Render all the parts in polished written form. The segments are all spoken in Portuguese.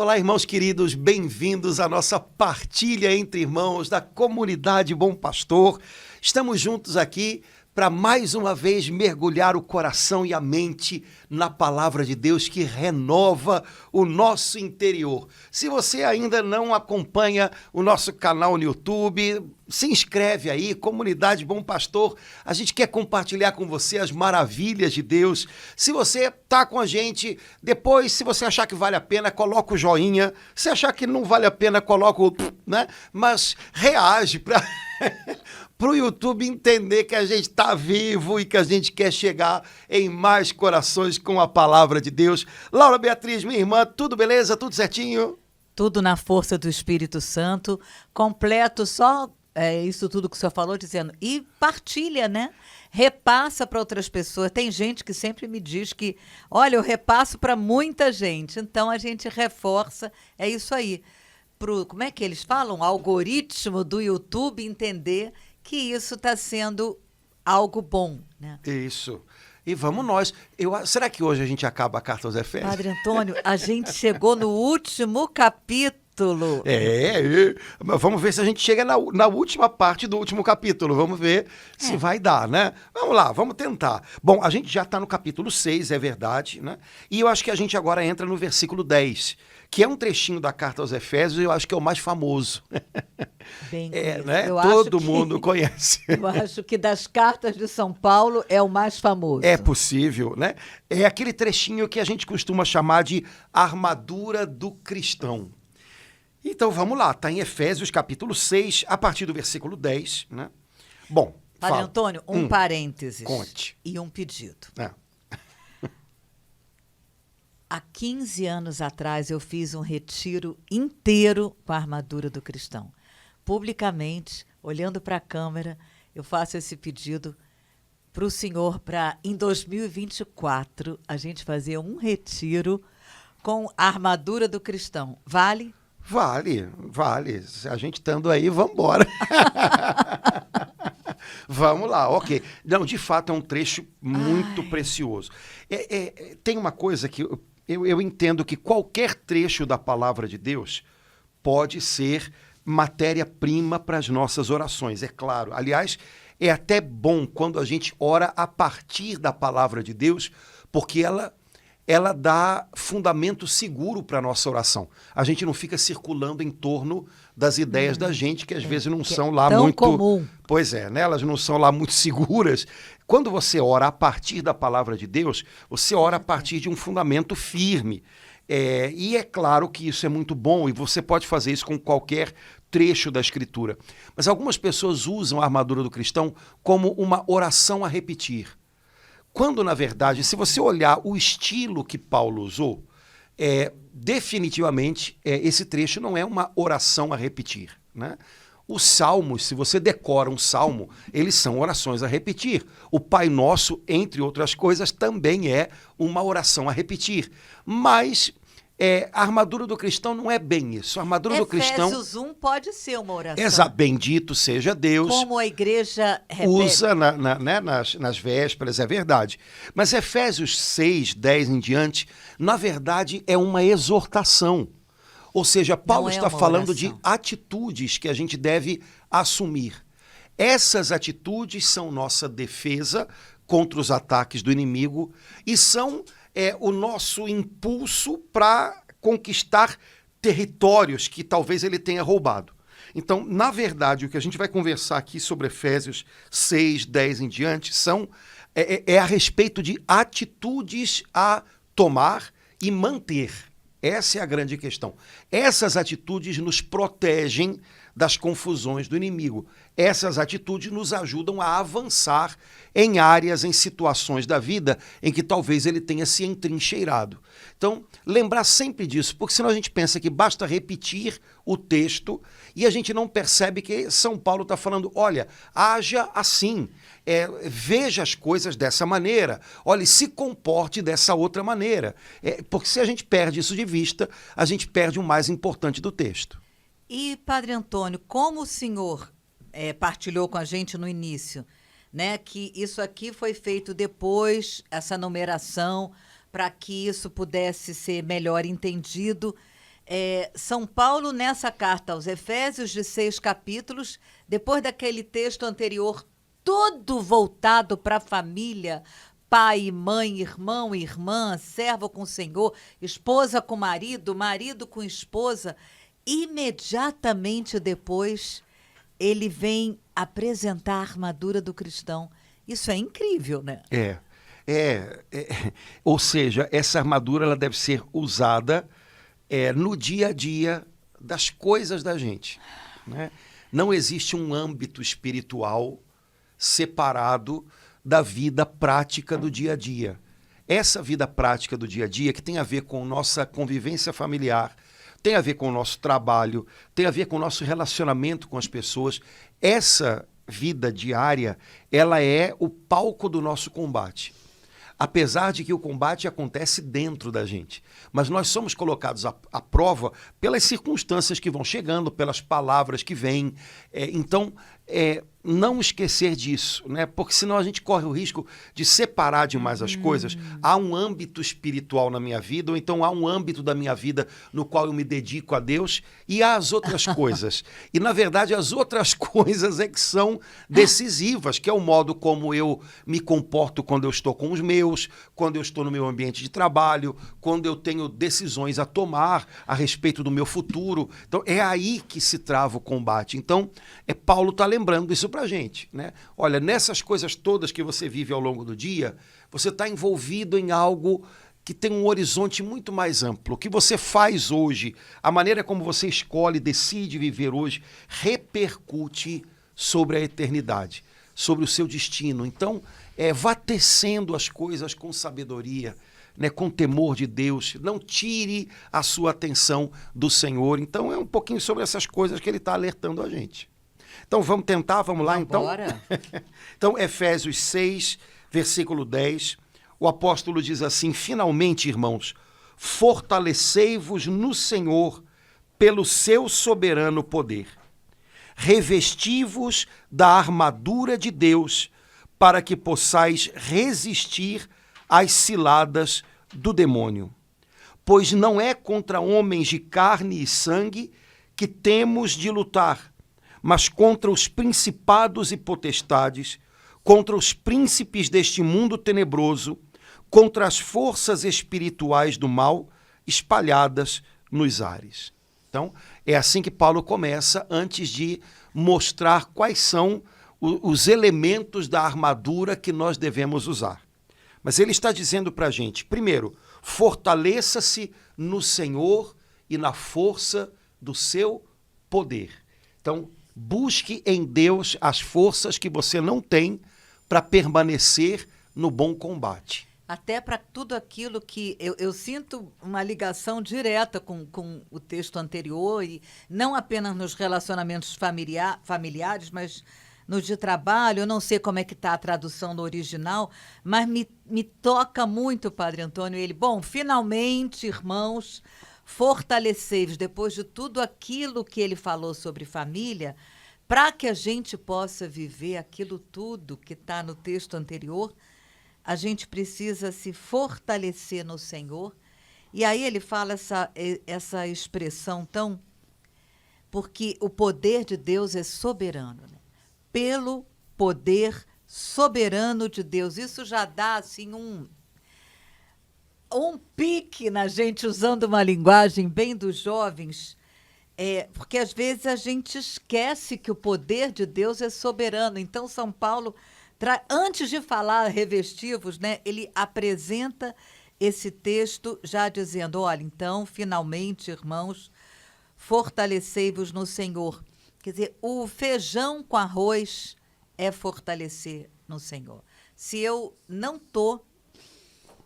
Olá, irmãos queridos, bem-vindos à nossa partilha entre irmãos da comunidade Bom Pastor. Estamos juntos aqui para mais uma vez mergulhar o coração e a mente na palavra de Deus que renova o nosso interior. Se você ainda não acompanha o nosso canal no YouTube, se inscreve aí, Comunidade Bom Pastor. A gente quer compartilhar com você as maravilhas de Deus. Se você está com a gente, depois, se você achar que vale a pena, coloca o joinha. Se achar que não vale a pena, coloca o... né? Mas reage para... para o YouTube entender que a gente está vivo e que a gente quer chegar em mais corações com a palavra de Deus. Laura Beatriz, minha irmã, tudo beleza? Tudo certinho? Tudo na força do Espírito Santo, completo, só isso tudo que o senhor falou, dizendo, e partilha, né? Repassa para outras pessoas. Tem gente que sempre me diz que, olha, eu repasso para muita gente, então a gente reforça, é isso aí. Como é que eles falam? O algoritmo do YouTube entender que isso está sendo algo bom, né? Isso. E vamos nós. Será que hoje a gente acaba a carta aos Efésios? Padre Antônio, a gente chegou no último capítulo. Mas vamos ver se a gente chega na última parte do último capítulo. Vamos ver se vai dar, né? Vamos lá, vamos tentar. Bom, a gente já está no capítulo 6, é verdade, né? E eu acho que a gente agora entra no versículo 10, que é um trechinho da carta aos Efésios, eu acho que é o mais famoso. Bem né? Todo mundo conhece. Eu acho que das cartas de São Paulo é o mais famoso. É possível, né? É aquele trechinho que a gente costuma chamar de armadura do cristão. Então vamos lá, está em Efésios capítulo 6, a partir do versículo 10, né? Bom, Padre Antônio, um parênteses. Conte. E um pedido. É. Há 15 anos atrás, eu fiz um retiro inteiro com a armadura do cristão. Publicamente, olhando para a câmera, eu faço esse pedido para o senhor, para em 2024, a gente fazer um retiro com a armadura do cristão. Vale? Vale. A gente estando aí, vamos embora. Vamos lá, ok. Não, de fato, é um trecho muito precioso. Tem uma coisa que eu entendo que qualquer trecho da palavra de Deus pode ser matéria-prima para as nossas orações, é claro. Aliás, é até bom quando a gente ora a partir da palavra de Deus, porque ela dá fundamento seguro para a nossa oração. A gente não fica circulando em torno das ideias da gente, que às vezes não são lá tão muito... comum. Pois é, né? Elas não são lá muito seguras. Quando você ora a partir da palavra de Deus, você ora a partir de um fundamento firme. E é claro que isso é muito bom, e você pode fazer isso com qualquer trecho da Escritura. Mas algumas pessoas usam a armadura do cristão como uma oração a repetir. Quando, na verdade, se você olhar o estilo que Paulo usou, definitivamente esse trecho não é uma oração a repetir, né? Os salmos, se você decora um salmo, eles são orações a repetir. O Pai Nosso, entre outras coisas, também é uma oração a repetir. Mas a armadura do cristão não é bem isso. A armadura do cristão... Efésios 1 pode ser uma oração. Exato, bendito seja Deus. Como a igreja repete. Usa nas vésperas, é verdade. Mas Efésios 6, 10 em diante, na verdade, é uma exortação. Ou seja, Paulo está falando de atitudes que a gente deve assumir. Essas atitudes são nossa defesa contra os ataques do inimigo e são o nosso impulso para conquistar territórios que talvez ele tenha roubado. Então, na verdade, o que a gente vai conversar aqui sobre Efésios 6, 10 em diante é a respeito de atitudes a tomar e manter. Essa é a grande questão. Essas atitudes nos protegem das confusões do inimigo. Essas atitudes nos ajudam a avançar em áreas, em situações da vida em que talvez ele tenha se entrincheirado. Então, lembrar sempre disso, porque senão a gente pensa que basta repetir o texto e a gente não percebe que São Paulo está falando, olha, haja assim, veja as coisas dessa maneira, olha, se comporte dessa outra maneira. Porque se a gente perde isso de vista, a gente perde o mais importante do texto. E, Padre Antônio, como o senhor partilhou com a gente no início, né, que isso aqui foi feito depois, essa numeração, para que isso pudesse ser melhor entendido, São Paulo, nessa carta aos Efésios, de 6 capítulos, depois daquele texto anterior, todo voltado para a família, pai, mãe, irmão, irmã, servo com o Senhor, esposa com marido, marido com esposa, imediatamente depois ele vem apresentar a armadura do cristão. Isso é incrível, né? Ou seja, essa armadura ela deve ser usada no dia a dia das coisas da gente, né? Não existe um âmbito espiritual separado da vida prática do dia a dia. Essa vida prática do dia a dia, que tem a ver com nossa convivência familiar, tem a ver com o nosso trabalho, tem a ver com o nosso relacionamento com as pessoas, essa vida diária, ela é o palco do nosso combate. Apesar de que o combate acontece dentro da gente. Mas nós somos colocados à prova pelas circunstâncias que vão chegando, pelas palavras que vêm. Então, não esquecer disso, né? Porque senão a gente corre o risco de separar demais as coisas. Há um âmbito espiritual na minha vida, ou então há um âmbito da minha vida no qual eu me dedico a Deus, e há as outras coisas. E, na verdade, as outras coisas é que são decisivas, que é o modo como eu me comporto quando eu estou com os meus, quando eu estou no meu ambiente de trabalho, quando eu tenho decisões a tomar a respeito do meu futuro. Então, é aí que se trava o combate. Então, Paulo está lembrando isso para a gente, né? Olha, nessas coisas todas que você vive ao longo do dia, você está envolvido em algo que tem um horizonte muito mais amplo. O que você faz hoje, a maneira como você escolhe, decide viver hoje, repercute sobre a eternidade, sobre o seu destino. Então, vá tecendo as coisas com sabedoria, né, com temor de Deus. Não tire a sua atenção do Senhor. Então, é um pouquinho sobre essas coisas que ele está alertando a gente. Então, vamos tentar, vamos lá, então? Bora. Então, Efésios 6, versículo 10, o apóstolo diz assim: finalmente, irmãos, fortalecei-vos no Senhor pelo seu soberano poder. Revesti-vos da armadura de Deus para que possais resistir às ciladas do demônio. Pois não é contra homens de carne e sangue que temos de lutar, mas contra os principados e potestades, contra os príncipes deste mundo tenebroso, contra as forças espirituais do mal espalhadas nos ares. Então, é assim que Paulo começa, antes de mostrar quais são os elementos da armadura que nós devemos usar. Mas ele está dizendo para a gente, primeiro, fortaleça-se no Senhor e na força do seu poder. Então, busque em Deus as forças que você não tem para permanecer no bom combate. Até para tudo aquilo que eu sinto uma ligação direta com o texto anterior, e não apenas nos relacionamentos familiares, mas nos de trabalho. Eu não sei como é que está a tradução no original, mas me toca muito, Padre Antônio. Finalmente, irmãos, fortalecei-vos, depois de tudo aquilo que ele falou sobre família, para que a gente possa viver aquilo tudo que está no texto anterior, a gente precisa se fortalecer no Senhor. E aí ele fala essa expressão tão... Porque o poder de Deus é soberano, né? Pelo poder soberano de Deus. Isso já dá assim um pique na gente, usando uma linguagem bem dos jovens, porque às vezes a gente esquece que o poder de Deus é soberano. Então, São Paulo, antes de falar revestivos, né, ele apresenta esse texto já dizendo, olha, então, finalmente, irmãos, fortalecei-vos no Senhor. Quer dizer, o feijão com arroz é fortalecer no Senhor. Se eu não estou...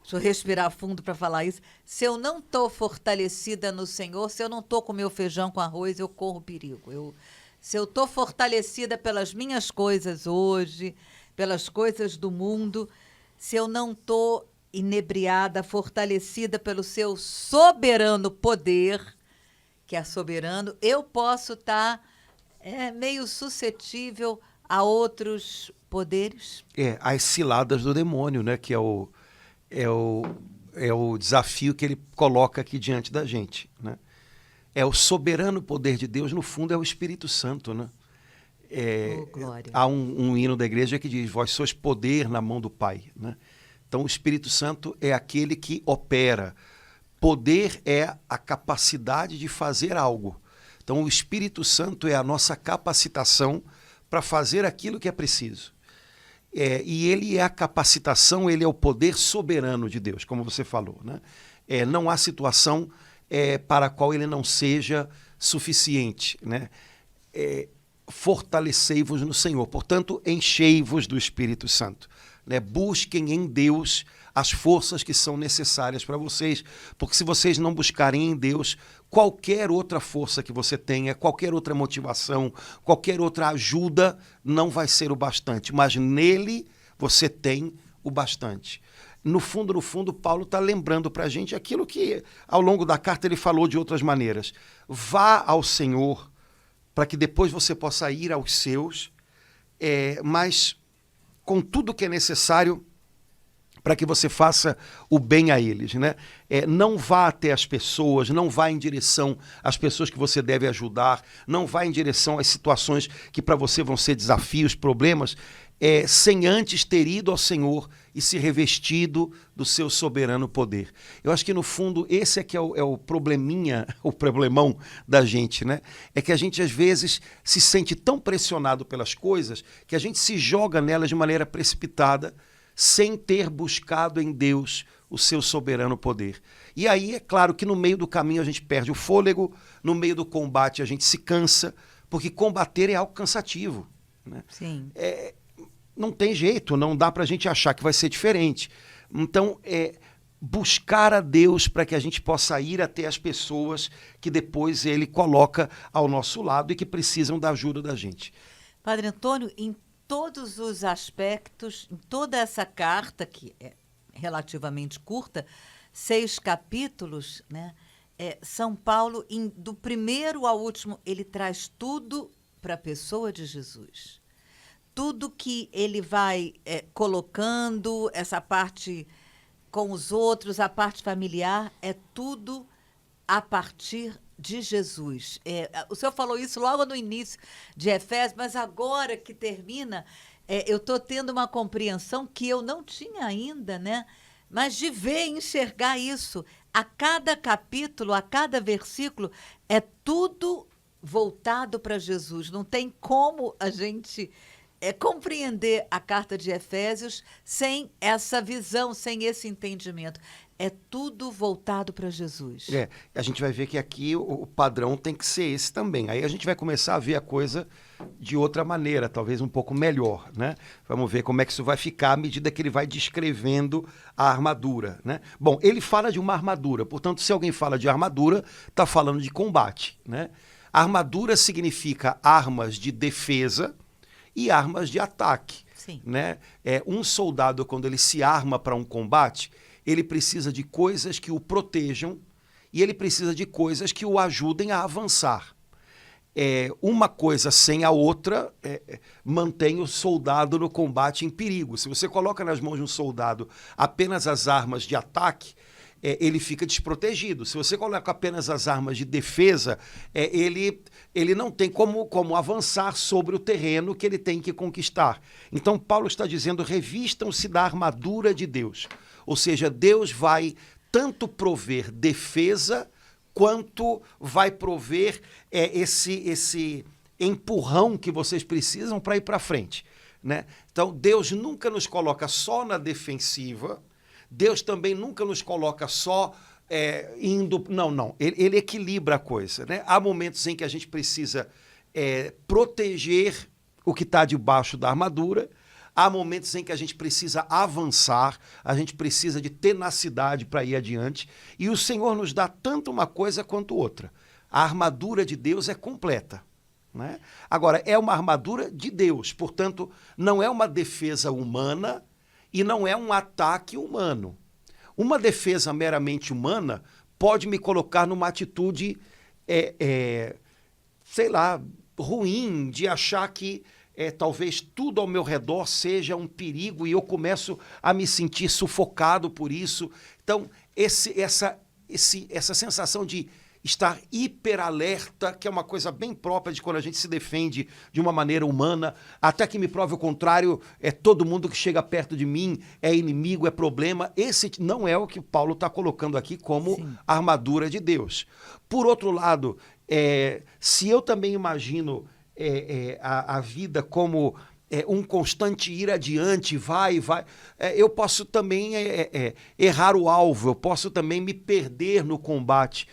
Deixa eu respirar fundo para falar isso. Se eu não estou fortalecida no Senhor, se eu não estou com meu feijão com arroz, eu corro perigo. Se eu estou fortalecida pelas minhas coisas hoje, pelas coisas do mundo, se eu não estou inebriada, fortalecida pelo seu soberano poder, que é soberano, eu posso estar meio suscetível a outros poderes. As ciladas do demônio, né? Que é o desafio que ele coloca aqui diante da gente, né? o soberano poder de Deus, no fundo, é o Espírito Santo, né? Glória. Há um hino da igreja que diz, vós sois poder na mão do Pai, né? Então, o Espírito Santo é aquele que opera. Poder é a capacidade de fazer algo. Então, o Espírito Santo é a nossa capacitação para fazer aquilo que é preciso. E ele é a capacitação, ele é o poder soberano de Deus, como você falou, né? Não há situação para a qual ele não seja suficiente, né? Fortalecei-vos no Senhor, portanto, enchei-vos do Espírito Santo, né? Busquem em Deus as forças que são necessárias para vocês, porque se vocês não buscarem em Deus, qualquer outra força que você tenha, qualquer outra motivação, qualquer outra ajuda, não vai ser o bastante, mas nele você tem o bastante. No fundo, Paulo está lembrando para a gente aquilo que ao longo da carta ele falou de outras maneiras. Vá ao Senhor, para que depois você possa ir aos seus, mas com tudo que é necessário para que você faça o bem a eles, né? Não vá até as pessoas, não vá em direção às pessoas que você deve ajudar, não vá em direção às situações que para você vão ser desafios, problemas, sem antes ter ido ao Senhor e se revestido do seu soberano poder. Eu acho que, no fundo, esse é que é o probleminha, o problemão da gente, né? É que a gente, às vezes, se sente tão pressionado pelas coisas que a gente se joga nelas de maneira precipitada, sem ter buscado em Deus o seu soberano poder. E aí, é claro que no meio do caminho a gente perde o fôlego, no meio do combate a gente se cansa, porque combater é algo cansativo, né? Sim. Não tem jeito, não dá para a gente achar que vai ser diferente. Então, buscar a Deus para que a gente possa ir até as pessoas que depois ele coloca ao nosso lado e que precisam da ajuda da gente. Padre Antônio, em todos os aspectos, em toda essa carta, que é relativamente curta, 6 capítulos, né? São Paulo, do primeiro ao último, ele traz tudo para a pessoa de Jesus. Tudo que ele vai colocando, essa parte com os outros, a parte familiar, é tudo a partir de Jesus. O senhor falou isso logo no início de Efésios, mas agora que termina, eu estou tendo uma compreensão que eu não tinha ainda, né? Mas de ver, enxergar isso. A cada capítulo, a cada versículo, é tudo voltado para Jesus. Não tem como a gente compreender a carta de Efésios sem essa visão, sem esse entendimento. É tudo voltado para Jesus. A gente vai ver que aqui o padrão tem que ser esse também. Aí a gente vai começar a ver a coisa de outra maneira, talvez um pouco melhor, né? Vamos ver como é que isso vai ficar à medida que ele vai descrevendo a armadura, né? Bom, ele fala de uma armadura, portanto, se alguém fala de armadura, está falando de combate, né? Armadura significa armas de defesa e armas de ataque. Sim. Né? Um soldado, quando ele se arma para um combate, ele precisa de coisas que o protejam e ele precisa de coisas que o ajudem a avançar. Uma coisa sem a outra mantém o soldado no combate em perigo. Se você coloca nas mãos de um soldado apenas as armas de ataque, ele fica desprotegido. Se você coloca apenas as armas de defesa, ele não tem como avançar sobre o terreno que ele tem que conquistar. Então, Paulo está dizendo, revistam-se da armadura de Deus. Ou seja, Deus vai tanto prover defesa, quanto vai prover esse empurrão que vocês precisam para ir para frente, né? Então, Deus nunca nos coloca só na defensiva, Deus também nunca nos coloca só indo... Não. Ele equilibra a coisa, né? Há momentos em que a gente precisa proteger o que está debaixo da armadura, há momentos em que a gente precisa avançar, a gente precisa de tenacidade para ir adiante, e o Senhor nos dá tanto uma coisa quanto outra. A armadura de Deus é completa, né? Agora, é uma armadura de Deus, portanto, não é uma defesa humana, e não é um ataque humano. Uma defesa meramente humana pode me colocar numa atitude, sei lá, ruim, de achar que talvez tudo ao meu redor seja um perigo e eu começo a me sentir sufocado por isso. Então, essa sensação de estar hiperalerta, que é uma coisa bem própria de quando a gente se defende de uma maneira humana, até que me prove o contrário, todo mundo que chega perto de mim é inimigo, é problema. Esse não é o que Paulo está colocando aqui como armadura de Deus. Por outro lado, se eu também imagino a vida como um constante ir adiante, vai, eu posso também errar o alvo, eu posso também me perder no combate.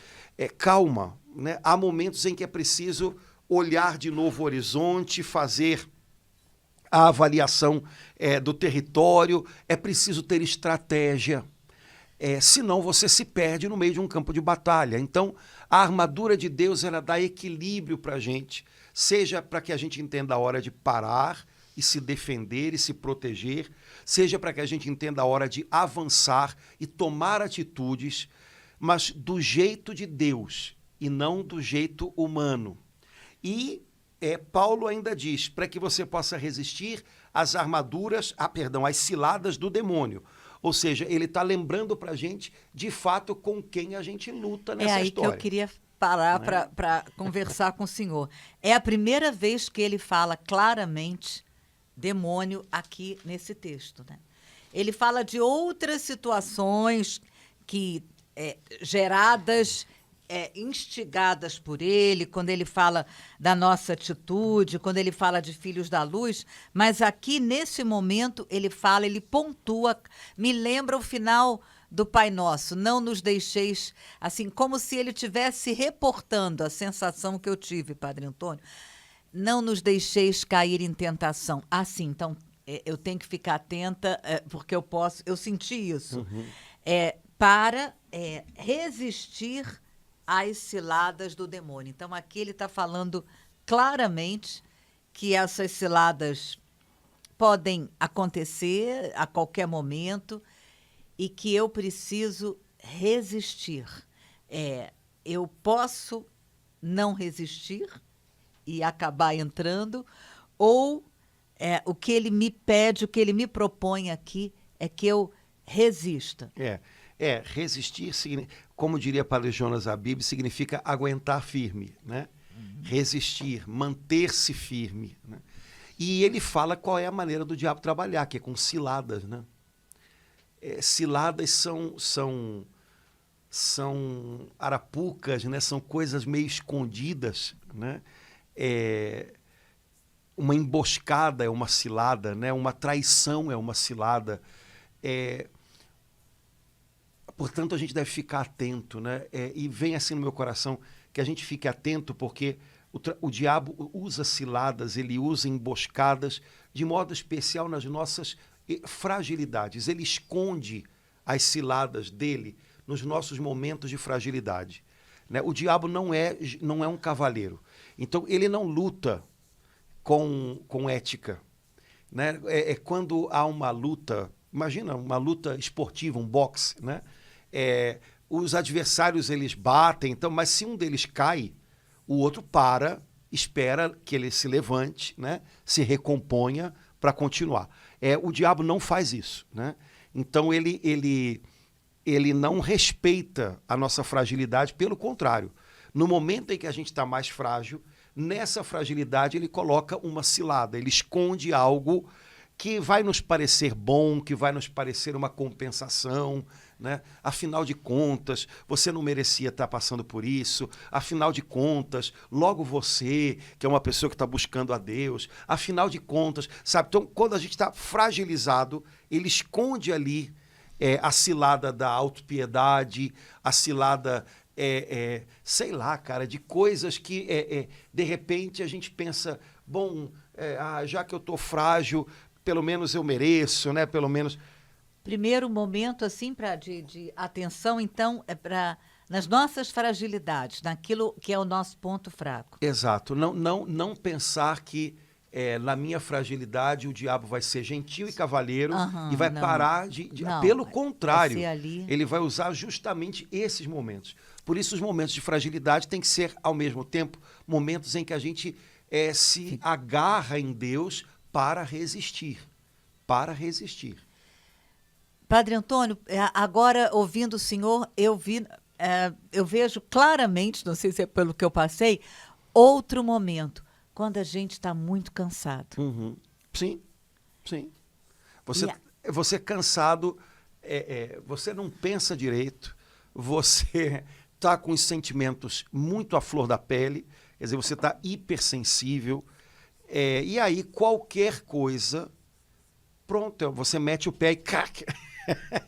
Calma, né? Há momentos em que é preciso olhar de novo o horizonte, fazer a avaliação do território, é preciso ter estratégia, senão você se perde no meio de um campo de batalha. Então, a armadura de Deus, ela dá equilíbrio para a gente, seja para que a gente entenda a hora de parar e se defender e se proteger, seja para que a gente entenda a hora de avançar e tomar atitudes, mas do jeito de Deus e não do jeito humano. E Paulo ainda diz, para que você possa resistir às às ciladas do demônio. Ou seja, ele está lembrando para a gente, de fato, com quem a gente luta nessa história. É aí que eu queria parar para conversar com o senhor. É a primeira vez que ele fala claramente demônio aqui nesse texto, né? Ele fala de outras situações que geradas, instigadas por ele, quando ele fala da nossa atitude, quando ele fala de filhos da luz, mas aqui, nesse momento, ele pontua, me lembra o final do Pai Nosso, não nos deixeis, assim, como se ele estivesse reportando a sensação que eu tive, Padre Antônio, não nos deixeis cair em tentação. Sim, então, eu tenho que ficar atenta, porque eu senti isso, para resistir às ciladas do demônio. Então, aqui ele está falando claramente que essas ciladas podem acontecer a qualquer momento e que eu preciso resistir. Eu posso não resistir e acabar entrando, ou o que ele me pede, o que ele me propõe aqui é que eu resista. Resistir, como diria Padre Jonas Abib, significa aguentar firme, né? Resistir, manter-se firme, né? E ele fala qual é a maneira do diabo trabalhar, que é com ciladas, né? Ciladas são arapucas, né? São coisas meio escondidas, né? Uma emboscada é uma cilada, né? Uma traição é uma cilada. Portanto, a gente deve ficar atento, né? E vem assim no meu coração que a gente fique atento, porque o diabo usa ciladas, ele usa emboscadas, de modo especial nas nossas fragilidades. Ele esconde as ciladas dele nos nossos momentos de fragilidade, né? O diabo não é um cavaleiro. Então, ele não luta com ética, né? Quando há uma luta, imagina uma luta esportiva, um boxe, né? Os adversários, eles batem, então, mas se um deles cai, o outro espera que ele se levante, né? Se recomponha para continuar. O diabo não faz isso, né? Então, ele não respeita a nossa fragilidade, pelo contrário. No momento em que a gente está mais frágil, nessa fragilidade ele coloca uma cilada, ele esconde algo que vai nos parecer bom, que vai nos parecer uma compensação, né? Afinal de contas, você não merecia estar passando por isso, afinal de contas, logo você, que é uma pessoa que está buscando a Deus, afinal de contas, sabe? Então, quando a gente está fragilizado, ele esconde ali a cilada da autopiedade, a cilada, sei lá, cara, de coisas que, de repente, a gente pensa, bom, já que eu estou frágil, pelo menos eu mereço, né? Pelo menos... Primeiro momento, assim, de atenção, então, nas nossas fragilidades, naquilo que é o nosso ponto fraco. Exato. Não pensar que na minha fragilidade o diabo vai ser gentil e cavalheiro e vai parar de... Não, pelo contrário, ele vai usar justamente esses momentos. Por isso, os momentos de fragilidade têm que ser, ao mesmo tempo, momentos em que a gente se agarra em Deus para resistir. Para resistir. Padre Antônio, agora, ouvindo o senhor, eu vi eu vejo claramente, não sei se é pelo que eu passei, outro momento, quando a gente está muito cansado. Uhum. Sim, sim. Você cansado, você não pensa direito, você está com os sentimentos muito à flor da pele, quer dizer, você está hipersensível, e aí qualquer coisa, pronto, você mete o pé e crac,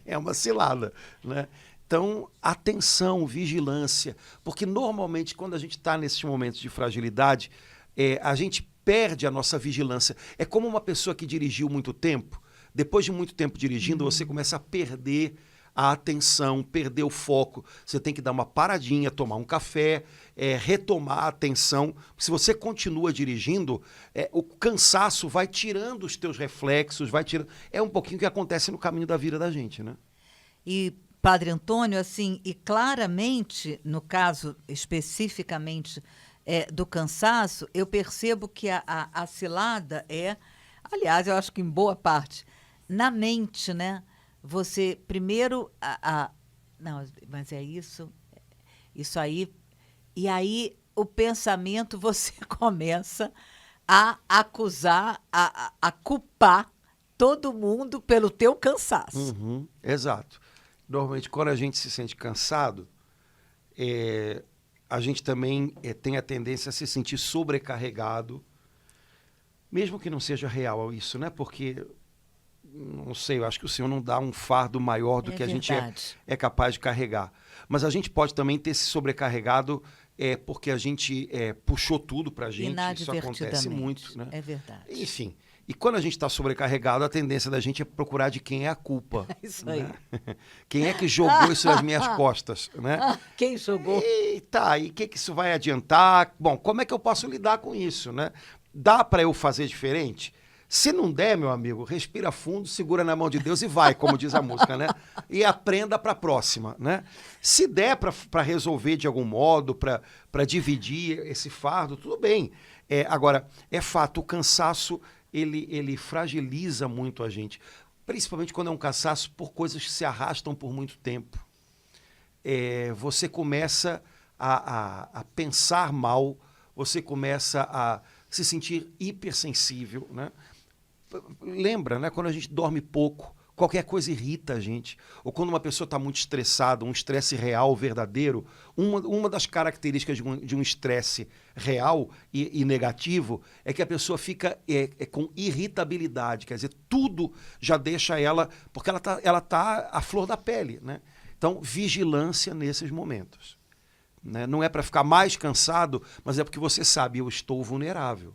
é uma cilada, né? Então, atenção, vigilância, porque normalmente quando a gente está nesses momentos de fragilidade, a gente perde a nossa vigilância. É como uma pessoa que dirigiu muito tempo, depois de muito tempo dirigindo, você começa a perder a atenção, perder o foco. Você tem que dar uma paradinha, tomar um café, retomar a atenção. Se você continua dirigindo, o cansaço vai tirando os teus reflexos, vai tirando. É um pouquinho o que acontece no caminho da vida da gente, né? E, Padre Antônio, assim, e claramente, no caso especificamente do cansaço, eu percebo que a cilada aliás, eu acho que em boa parte, na mente, né? Você, primeiro, não, mas é isso aí, e aí o pensamento, você começa a acusar, a culpar todo mundo pelo teu cansaço. Uhum, exato. Normalmente, quando a gente se sente cansado, a gente também tem a tendência a se sentir sobrecarregado, mesmo que não seja real isso, né? Porque, não sei, eu acho que o Senhor não dá um fardo maior do que verdade. A gente é capaz de carregar. Mas a gente pode também ter se sobrecarregado porque a gente puxou tudo pra gente. Isso acontece muito, né? É verdade. Enfim. E quando a gente está sobrecarregado, a tendência da gente é procurar de quem é a culpa. Isso né? aí. Quem é que jogou isso nas minhas costas, né? Quem jogou? E tá, e o que isso vai adiantar? Bom, como é que eu posso lidar com isso, né? Dá para eu fazer diferente? Se não der, meu amigo, respira fundo, segura na mão de Deus e vai, como diz a música, né? E aprenda para a próxima, né? Se der para resolver de algum modo, para dividir esse fardo, tudo bem. Agora, é fato, o cansaço ele fragiliza muito a gente, principalmente quando é um cansaço por coisas que se arrastam por muito tempo. Você começa a pensar mal, você começa a se sentir hipersensível, né? Lembra, né? Quando a gente dorme pouco, qualquer coisa irrita a gente. Ou quando uma pessoa está muito estressada, um estresse real, verdadeiro, uma das características de um estresse real e negativo é que a pessoa fica com irritabilidade, quer dizer, tudo já deixa ela, porque ela tá à flor da pele, né? Então, vigilância nesses momentos. Né? Não é para ficar mais cansado, mas é porque você sabe, eu estou vulnerável.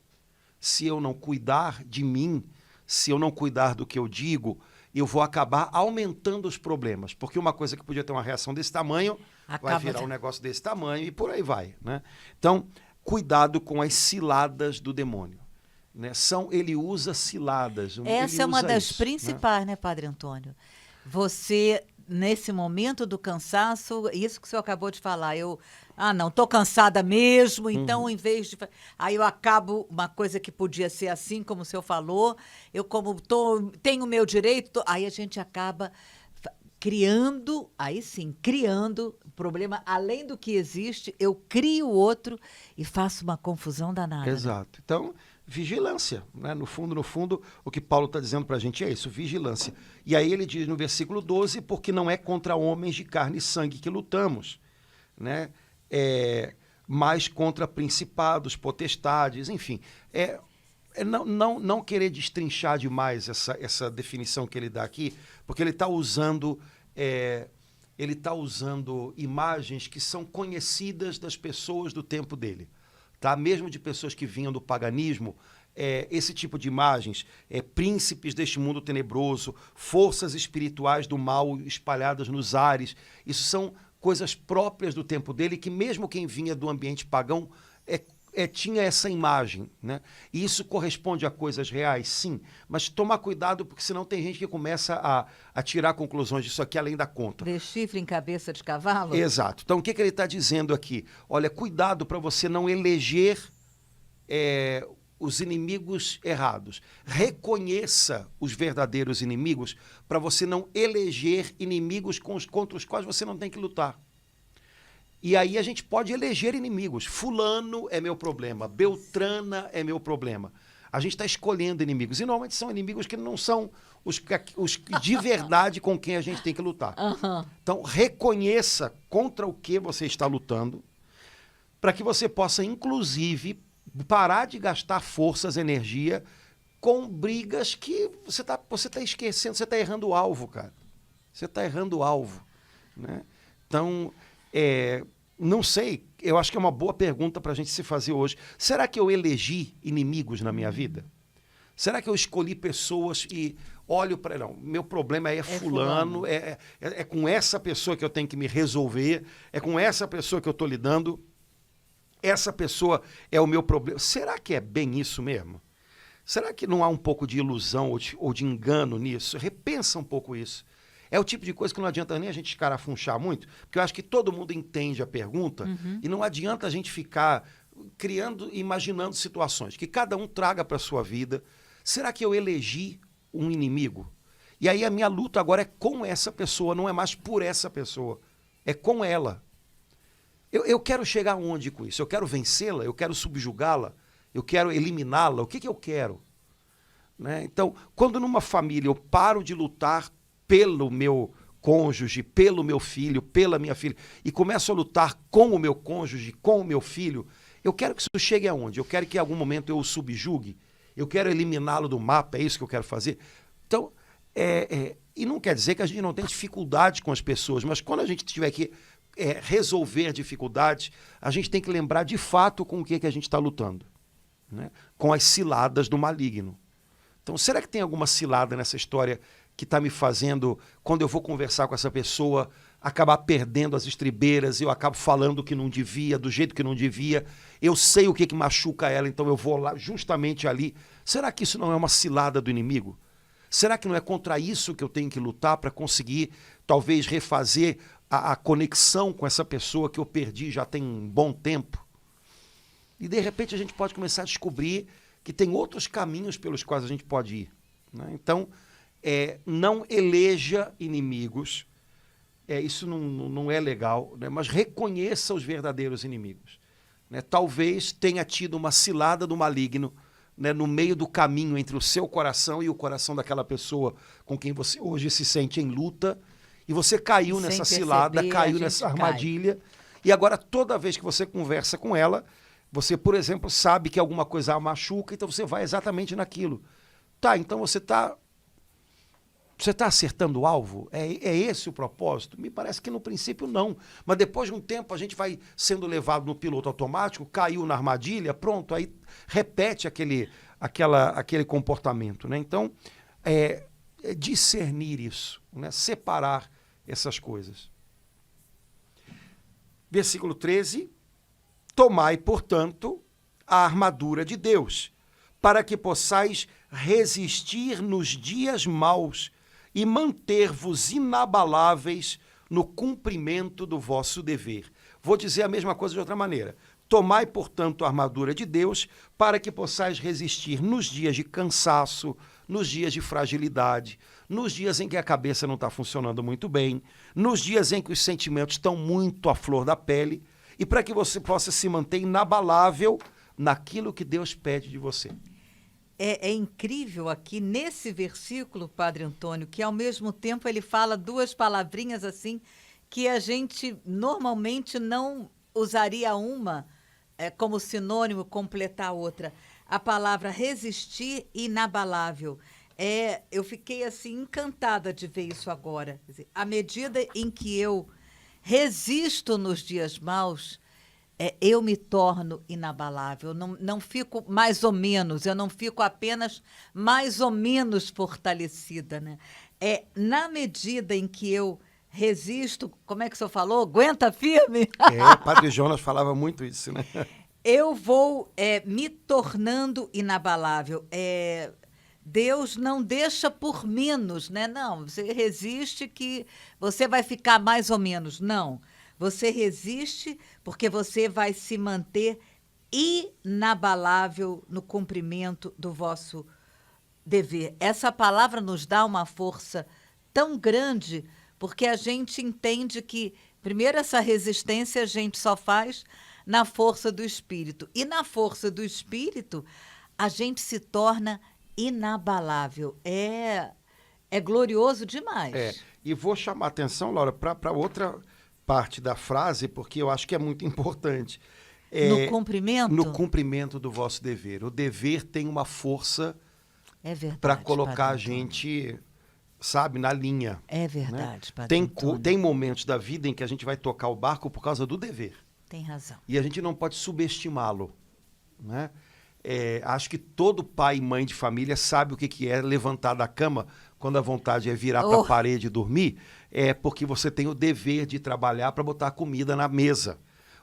Se eu não cuidar de mim, se eu não cuidar do que eu digo, eu vou acabar aumentando os problemas. Porque uma coisa que podia ter uma reação desse tamanho, vai virar um negócio desse tamanho e por aí vai. Né? Então, cuidado com as ciladas do demônio. Né? Ele usa ciladas. Essa é uma das principais, né, Padre Antônio? Você, nesse momento do cansaço, isso que o senhor acabou de falar, não, estou cansada mesmo, então em vez de... Aí eu acabo, uma coisa que podia ser assim, como o senhor falou, eu como tenho o meu direito, aí a gente acaba criando problema, além do que existe, eu crio outro e faço uma confusão danada. Exato. Então, vigilância. Né? No fundo, o que Paulo está dizendo para a gente é isso, vigilância. E aí ele diz no versículo 12, porque não é contra homens de carne e sangue que lutamos, né? Mas contra principados, potestades, enfim. Não querer destrinchar demais essa definição que ele dá aqui, porque ele está usando imagens que são conhecidas das pessoas do tempo dele, tá? Mesmo de pessoas que vinham do paganismo, esse tipo de imagens, príncipes deste mundo tenebroso, forças espirituais do mal espalhadas nos ares, isso são coisas próprias do tempo dele, que mesmo quem vinha do ambiente pagão tinha essa imagem, né? E isso corresponde a coisas reais, sim, mas tomar cuidado, porque senão tem gente que começa a tirar conclusões disso aqui além da conta. Ver chifre em cabeça de cavalo? Exato. Então, o que ele está dizendo aqui? Olha, cuidado para você não eleger os inimigos errados. Reconheça os verdadeiros inimigos para você não eleger inimigos contra os quais você não tem que lutar. E aí a gente pode eleger inimigos. Fulano é meu problema, Beltrana é meu problema. A gente está escolhendo inimigos. E normalmente são inimigos que não são os de verdade com quem a gente tem que lutar. Uhum. Então, reconheça contra o que você está lutando, para que você possa, inclusive, parar de gastar forças, energia com brigas que você tá esquecendo, você está errando o alvo, cara. Você está errando o alvo. Né? Então, não sei, eu acho que é uma boa pergunta para a gente se fazer hoje. Será que eu elegi inimigos na minha vida? Será que eu escolhi pessoas e olho para... Não, meu problema é fulano, é com essa pessoa que eu tenho que me resolver, é com essa pessoa que eu estou lidando, essa pessoa é o meu problema. Será que é bem isso mesmo? Será que não há um pouco de ilusão ou de engano nisso? Repensa um pouco isso. É o tipo de coisa que não adianta nem a gente escarafunchar muito, porque eu acho que todo mundo entende a pergunta e não adianta a gente ficar criando, imaginando situações, que cada um traga para a sua vida. Será que eu elegi um inimigo? E aí a minha luta agora é com essa pessoa, não é mais por essa pessoa, é com ela. Eu quero chegar aonde com isso? Eu quero vencê-la? Eu quero subjugá-la? Eu quero eliminá-la? O que eu quero? Né? Então, quando numa família eu paro de lutar pelo meu cônjuge, pelo meu filho, pela minha filha, e começo a lutar com o meu cônjuge, com o meu filho, eu quero que isso chegue aonde? Eu quero que em algum momento eu o subjugue? Eu quero eliminá-lo do mapa? É isso que eu quero fazer? Então, e não quer dizer que a gente não tenha dificuldade com as pessoas, mas quando a gente tiver que resolver dificuldades, a gente tem que lembrar de fato com o que a gente está lutando. Né? Com as ciladas do maligno. Então, será que tem alguma cilada nessa história que está me fazendo, quando eu vou conversar com essa pessoa, acabar perdendo as estribeiras, eu acabo falando o que não devia, do jeito que não devia, eu sei o que machuca ela, então eu vou lá justamente ali. Será que isso não é uma cilada do inimigo? Será que não é contra isso que eu tenho que lutar para conseguir, talvez, refazer a conexão com essa pessoa que eu perdi já tem um bom tempo? E, de repente, a gente pode começar a descobrir que tem outros caminhos pelos quais a gente pode ir. Né? Então, não eleja inimigos, isso não é legal, né? Mas reconheça os verdadeiros inimigos. Né? Talvez tenha tido uma cilada do maligno, né, no meio do caminho entre o seu coração e o coração daquela pessoa com quem você hoje se sente em luta, e você caiu nessa cilada, caiu nessa armadilha, e agora toda vez que você conversa com ela, você, por exemplo, sabe que alguma coisa a machuca, então você vai exatamente naquilo. Tá, então você está acertando o alvo? É esse o propósito? Me parece que no princípio não. Mas depois de um tempo a gente vai sendo levado no piloto automático, caiu na armadilha, pronto, aí repete aquele comportamento. Né? Então, discernir isso, né? Separar essas coisas. Versículo 13. Tomai, portanto, a armadura de Deus, para que possais resistir nos dias maus e manter-vos inabaláveis no cumprimento do vosso dever. Vou dizer a mesma coisa de outra maneira. Tomai, portanto, a armadura de Deus, para que possais resistir nos dias de cansaço, nos dias de fragilidade, nos dias em que a cabeça não está funcionando muito bem, nos dias em que os sentimentos estão muito à flor da pele, e para que você possa se manter inabalável naquilo que Deus pede de você. É incrível aqui nesse versículo, Padre Antônio, que ao mesmo tempo ele fala duas palavrinhas assim que a gente normalmente não usaria uma como sinônimo, completar a outra. A palavra resistir e inabalável. Eu fiquei assim encantada de ver isso agora. Quer dizer, à medida em que eu resisto nos dias maus, eu me torno inabalável, não fico mais ou menos, eu não fico apenas mais ou menos fortalecida. Né? Na medida em que eu resisto, como é que o senhor falou? Aguenta firme? Padre Jonas falava muito isso, né? Eu vou me tornando inabalável. Deus não deixa por menos, né? Não, você resiste que você vai ficar mais ou menos. Não. Você resiste porque você vai se manter inabalável no cumprimento do vosso dever. Essa palavra nos dá uma força tão grande porque a gente entende que Primeiro, essa resistência a gente só faz na força do espírito. E na força do espírito, a gente se torna inabalável. É glorioso demais. E vou chamar a atenção, Laura, para outra parte da frase, porque eu acho que é muito importante. No cumprimento? No cumprimento do vosso dever. O dever tem uma força para colocar a gente, sabe, na linha. É verdade, né? Padre Antônio. Tem momentos da vida em que a gente vai tocar o barco por causa do dever. Tem razão. E a gente não pode subestimá-lo. Né? Acho que todo pai e mãe de família sabe o que é levantar da cama quando a vontade é virar para a parede e dormir, porque você tem o dever de trabalhar para botar a comida na mesa.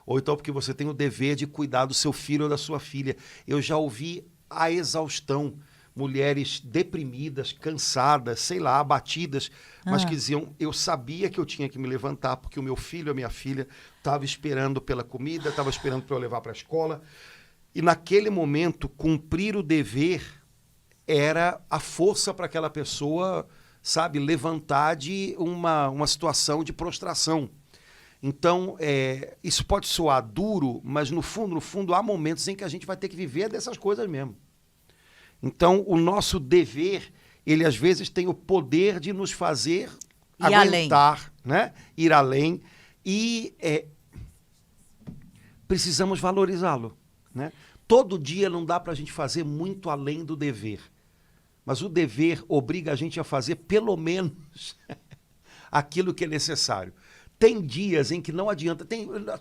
Ou então porque você tem o dever de cuidar do seu filho ou da sua filha. Eu já ouvi a exaustão, mulheres deprimidas, cansadas, sei lá, abatidas, mas que diziam, eu sabia que eu tinha que me levantar porque o meu filho, a minha filha, estava esperando pela comida, estava esperando para eu levar para a escola. E naquele momento, cumprir o dever era a força para aquela pessoa, sabe, levantar de uma situação de prostração. Então, isso pode soar duro, mas no fundo, há momentos em que a gente vai ter que viver dessas coisas mesmo. Então, o nosso dever, ele às vezes tem o poder de nos fazer aguentar, né? Ir além. E precisamos valorizá-lo. Né? Todo dia não dá para a gente fazer muito além do dever. Mas o dever obriga a gente a fazer pelo menos aquilo que é necessário. Tem dias em que não adianta.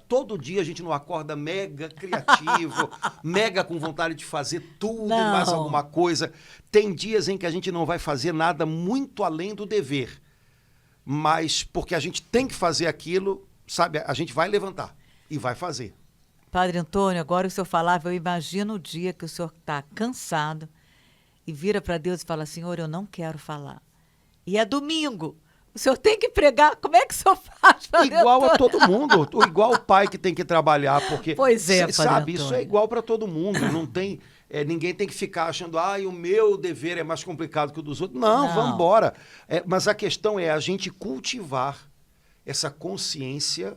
Todo dia a gente não acorda mega criativo, mega com vontade de fazer tudo e mais alguma coisa. Tem dias em que a gente não vai fazer nada muito além do dever. Mas porque a gente tem que fazer aquilo, sabe? A gente vai levantar e vai fazer. Padre Antônio, agora o senhor falava, eu imagino o dia que o senhor está cansado e vira para Deus e fala, Senhor, eu não quero falar. E é domingo. O senhor tem que pregar, como é que o senhor faz? Igual a todo mundo, igual o pai que tem que trabalhar, porque, pois é, sabe, isso é igual para todo mundo, não tem, ninguém tem que ficar achando, o meu dever é mais complicado que o dos outros. Não. Vamos embora. Mas a questão é a gente cultivar essa consciência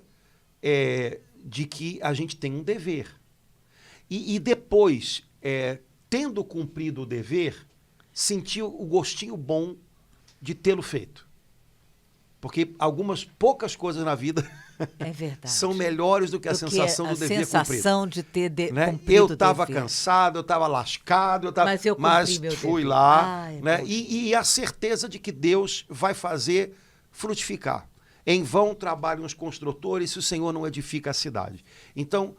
de que a gente tem um dever. E depois, tendo cumprido o dever, sentir o gostinho bom de tê-lo feito. Porque algumas poucas coisas na vida são melhores do que a sensação do dever cumprido. A sensação de ter cumprido eu estava cansado, eu estava lascado, mas fui lá. Né? E a certeza de que Deus vai fazer frutificar. Em vão trabalham os construtores se o Senhor não edifica a cidade. Então,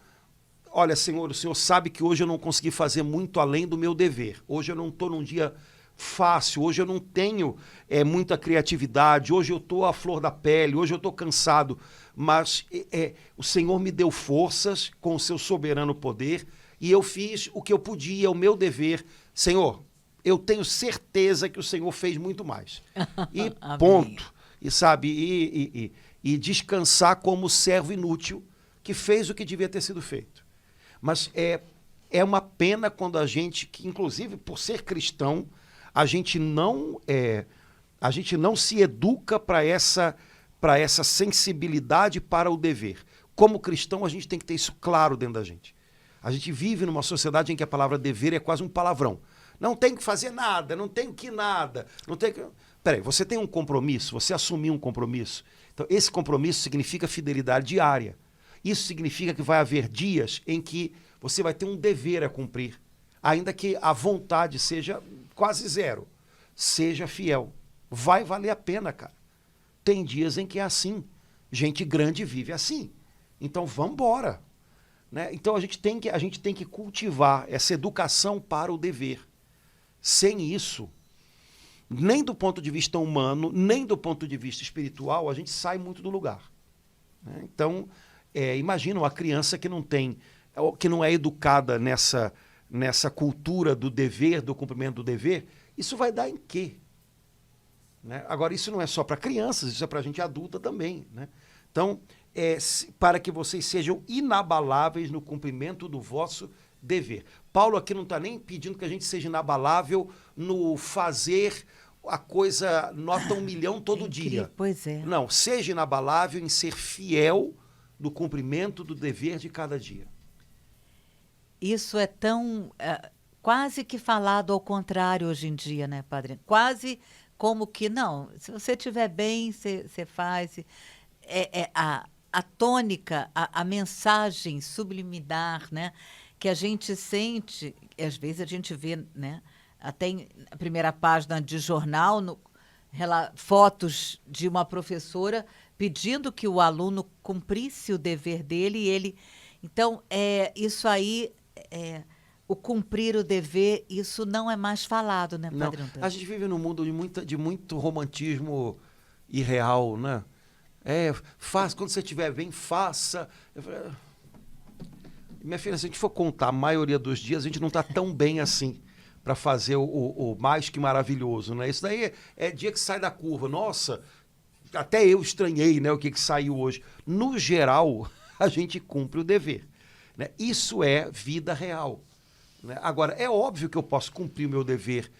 olha, Senhor, o Senhor sabe que hoje eu não consegui fazer muito além do meu dever. Hoje eu não estou num dia fácil, hoje eu não tenho muita criatividade, hoje eu estou à flor da pele, hoje eu estou cansado, mas o Senhor me deu forças com o seu soberano poder e eu fiz o que eu podia, o meu dever. Senhor, eu tenho certeza que o Senhor fez muito mais. E ponto. E sabe, e descansar como servo inútil que fez o que devia ter sido feito. Mas é uma pena quando a gente, que inclusive por ser cristão, a gente não se educa para essa sensibilidade para o dever. Como cristão, a gente tem que ter isso claro dentro da gente. A gente vive numa sociedade em que a palavra dever é quase um palavrão. Não tem que fazer nada, não tem que nada, não tem que... Peraí, você tem um compromisso, você assumiu um compromisso. Então, esse compromisso significa fidelidade diária. Isso significa que vai haver dias em que você vai ter um dever a cumprir, ainda que a vontade seja quase zero. Seja fiel. Vai valer a pena, cara. Tem dias em que é assim. Gente grande vive assim. Então, vamos embora. Né? Então, a gente tem que cultivar essa educação para o dever. Sem isso, nem do ponto de vista humano, nem do ponto de vista espiritual, a gente sai muito do lugar. Né? Então, imagina uma criança que não é educada nessa cultura do dever, do cumprimento do dever, isso vai dar em quê? Né? Agora, isso não é só para crianças, isso é para a gente adulta também. Né? Então, para que vocês sejam inabaláveis no cumprimento do vosso dever. Paulo aqui não está nem pedindo que a gente seja inabalável no fazer a coisa nota 1 milhão todo dia. Pois é. Não, seja inabalável em ser fiel no cumprimento do dever de cada dia. Isso é tão quase que falado ao contrário hoje em dia, né, padre? Quase como que, não, se você estiver bem, você faz. A tônica, a mensagem subliminar, né, que a gente sente, às vezes a gente vê, né, até na primeira página de jornal, fotos de uma professora pedindo que o aluno cumprisse o dever dele e ele... Então, isso aí, o cumprir o dever, isso não é mais falado, né, Padre Antônio? A gente vive num mundo de muito romantismo irreal, né? Quando você estiver bem, faça. Minha filha, se a gente for contar a maioria dos dias, a gente não está tão bem assim para fazer o mais que maravilhoso, né? Isso daí é dia que sai da curva. Nossa, até eu estranhei, né, o que saiu hoje. No geral, a gente cumpre o dever, né? Isso é vida real, né? Agora, é óbvio que eu posso cumprir o meu dever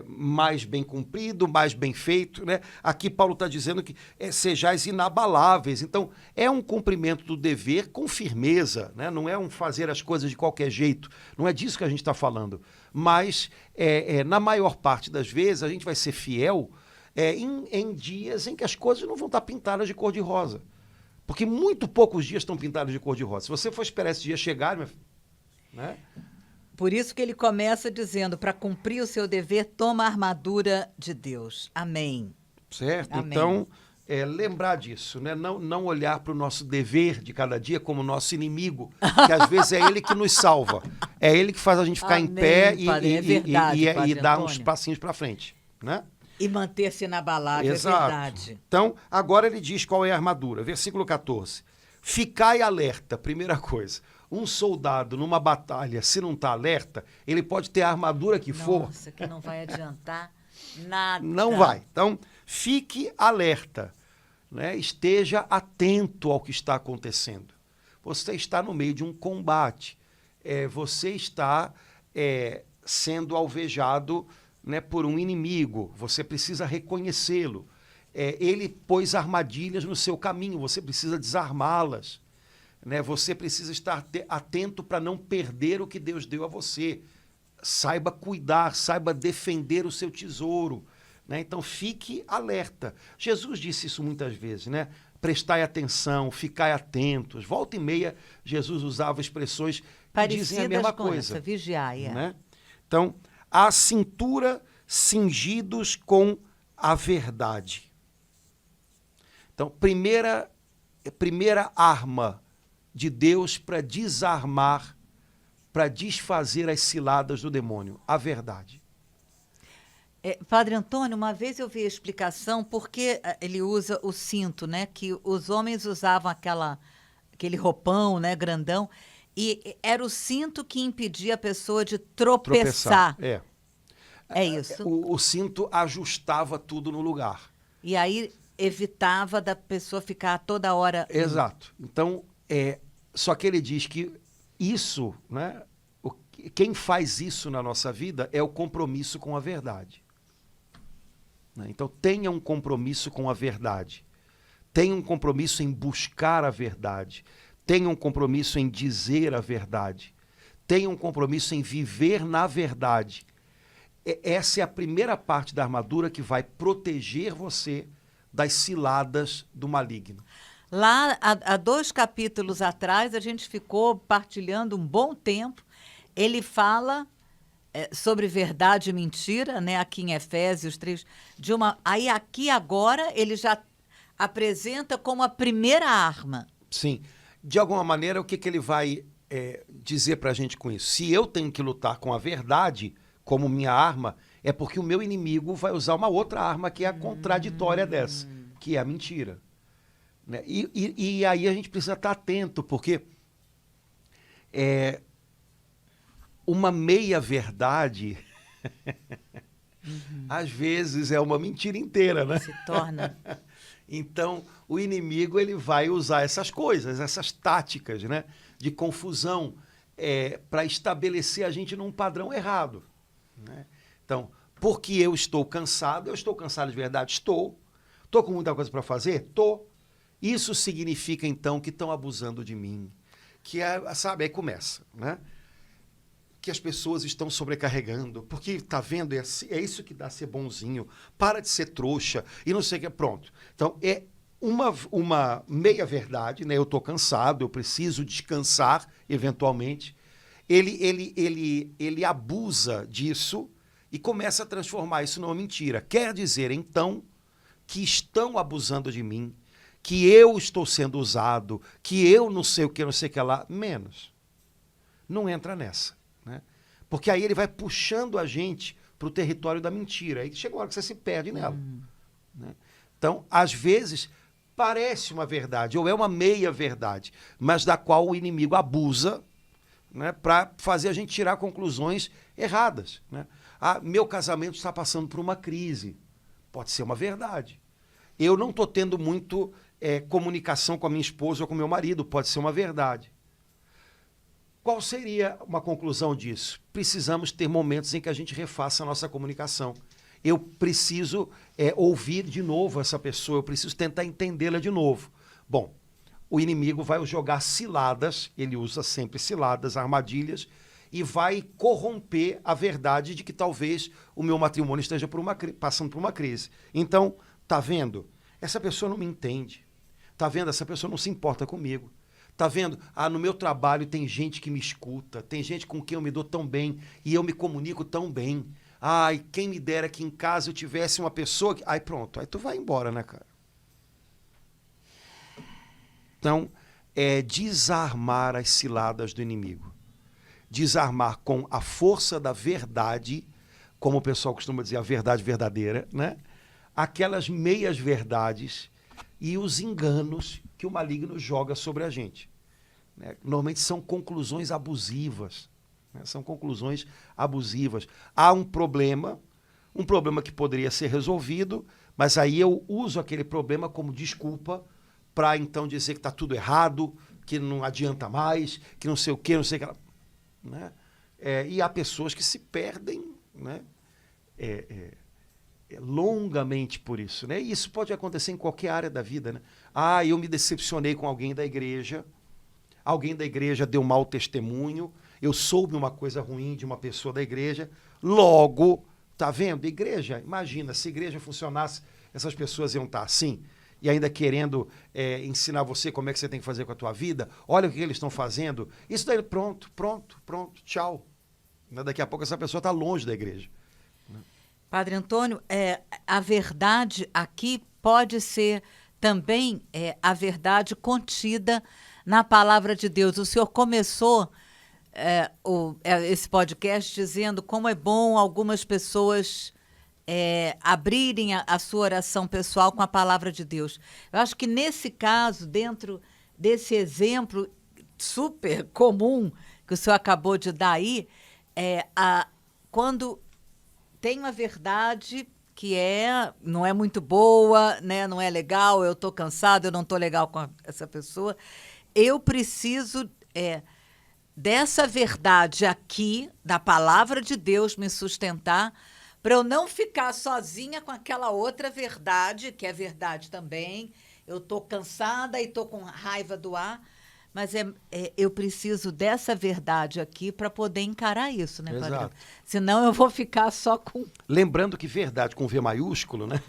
mais bem cumprido, mais bem feito, né? Aqui Paulo está dizendo que sejais inabaláveis. Então, é um cumprimento do dever com firmeza, né? Não é um fazer as coisas de qualquer jeito. Não é disso que a gente está falando. Mas, na maior parte das vezes, a gente vai ser fiel em dias em que as coisas não vão estar pintadas de cor-de-rosa. Porque muito poucos dias estão pintados de cor-de-rosa. Se você for esperar esse dia chegar, né? Por isso que ele começa dizendo, para cumprir o seu dever, toma a armadura de Deus. Amém. Certo? Amém. Então, lembrar disso, né? Não olhar para o nosso dever de cada dia como nosso inimigo, que às vezes é ele que nos salva. É ele que faz a gente ficar em pé e dar uns passinhos para frente, né? E manter-se inabalável, Exato. É verdade. Então, agora ele diz qual é a armadura. Versículo 14. Ficai alerta, primeira coisa. Um soldado numa batalha, se não está alerta, ele pode ter a armadura que for. Nossa, que não vai adiantar nada. Não vai. Então, fique alerta, né? Esteja atento ao que está acontecendo. Você está no meio de um combate. Você está sendo alvejado, né, por um inimigo. Você precisa reconhecê-lo. Ele pôs armadilhas no seu caminho. Você precisa desarmá-las. Né? Você precisa estar atento para não perder o que Deus deu a você. Saiba cuidar, saiba defender o seu tesouro, né? Então fique alerta. Jesus disse isso muitas vezes, né? Prestai atenção, ficai atentos. Volta e meia, Jesus usava expressões que dizem a mesma coisa. Vigiai, né? Então, a cintura cingidos com a verdade. Então, primeira arma de Deus para desarmar, para desfazer as ciladas do demônio, a verdade. Padre Antônio, uma vez eu vi a explicação porque ele usa o cinto, né? Que os homens usavam aquele roupão, né, grandão, e era o cinto que impedia a pessoa de tropeçar. É isso? O cinto ajustava tudo no lugar. E aí evitava da pessoa ficar toda hora... Exato. Então, só que ele diz que isso, né, quem faz isso na nossa vida é o compromisso com a verdade. Né? Então, tenha um compromisso com a verdade. Tenha um compromisso em buscar a verdade. Tenha um compromisso em dizer a verdade. Tenha um compromisso em viver na verdade. Essa é a primeira parte da armadura que vai proteger você das ciladas do maligno. Lá, há 2 capítulos atrás, a gente ficou partilhando um bom tempo. Ele fala sobre verdade e mentira, né? Aqui em Efésios 3. Aí aqui agora ele já apresenta como a primeira arma. Sim. De alguma maneira, o que ele vai dizer para a gente com isso? Se eu tenho que lutar com a verdade como minha arma, é porque o meu inimigo vai usar uma outra arma que é a contraditória dessa, que é a mentira. Né? E aí a gente precisa estar atento, porque uma meia-verdade, às vezes, é uma mentira inteira, né? Se torna. Então, o inimigo ele vai usar essas coisas, essas táticas, né, de confusão, para estabelecer a gente num padrão errado. Né? Então, Porque eu estou cansado de verdade? Estou. Estou com muita coisa para fazer? Estou. Isso significa, então, que estão abusando de mim. Que sabe, aí começa, né? Que as pessoas estão sobrecarregando, porque, tá vendo, é isso que dá ser bonzinho, para de ser trouxa, e não sei o que, pronto. Então, é uma meia-verdade, né? Eu estou cansado, eu preciso descansar, eventualmente. Ele abusa disso e começa a transformar isso numa mentira. Quer dizer, então, que estão abusando de mim, que eu estou sendo usado, que eu não sei o que, não sei o que lá, menos. Não entra nessa, né? Porque aí ele vai puxando a gente para o território da mentira. Aí chega uma hora que você se perde nela. Né? Então, às vezes, parece uma verdade, ou é uma meia-verdade, mas da qual o inimigo abusa, né, para fazer a gente tirar conclusões erradas. Né? Meu casamento está passando por uma crise. Pode ser uma verdade. Eu não estou tendo muito comunicação com a minha esposa ou com o meu marido. Pode ser uma verdade. Qual seria uma conclusão disso? Precisamos ter momentos em que a gente refaça a nossa comunicação. Eu preciso ouvir de novo essa pessoa, eu preciso tentar entendê-la de novo. Bom, o inimigo vai jogar ciladas, ele usa sempre ciladas, armadilhas, e vai corromper a verdade de que talvez o meu matrimônio esteja passando por uma crise. Então, tá vendo? Essa pessoa não me entende. Tá vendo? Essa pessoa não se importa comigo. Tá vendo? No meu trabalho tem gente que me escuta, tem gente com quem eu me dou tão bem e eu me comunico tão bem. Ai, quem me dera que em casa eu tivesse uma pessoa que... Aí pronto, aí tu vai embora, né, cara? Então, desarmar as ciladas do inimigo. Desarmar com a força da verdade, como o pessoal costuma dizer, a verdade verdadeira, né? Aquelas meias verdades e os enganos que o maligno joga sobre a gente. Né? Normalmente são conclusões abusivas. Né? São conclusões abusivas. Há um problema que poderia ser resolvido, mas aí eu uso aquele problema como desculpa para então dizer que está tudo errado, que não adianta mais, que não sei o quê, não sei o que. Né? E há pessoas que se perdem, né? Longamente por isso, né? E isso pode acontecer em qualquer área da vida, né? Eu me decepcionei com alguém da igreja deu mau testemunho, eu soube uma coisa ruim de uma pessoa da igreja, logo, tá vendo? Igreja, imagina, se a igreja funcionasse, essas pessoas iam estar assim, e ainda querendo ensinar você como é que você tem que fazer com a tua vida, olha o que eles estão fazendo, isso daí, pronto, tchau. Daqui a pouco essa pessoa está longe da igreja. Padre Antônio, a verdade aqui pode ser também a verdade contida na palavra de Deus. O senhor começou esse podcast dizendo como é bom algumas pessoas abrirem a sua oração pessoal com a palavra de Deus. Eu acho que nesse caso, dentro desse exemplo super comum que o senhor acabou de dar aí, quando tem uma verdade que não é muito boa, né? Não é legal, eu estou cansado, eu não estou legal com essa pessoa. Eu preciso dessa verdade aqui, da palavra de Deus, me sustentar, para eu não ficar sozinha com aquela outra verdade, que é verdade também. Eu estou cansada e estou com raiva do ar, mas eu preciso dessa verdade aqui para poder encarar isso, né, Padre? Exato. Senão eu vou ficar só com... Lembrando que verdade com V maiúsculo, né?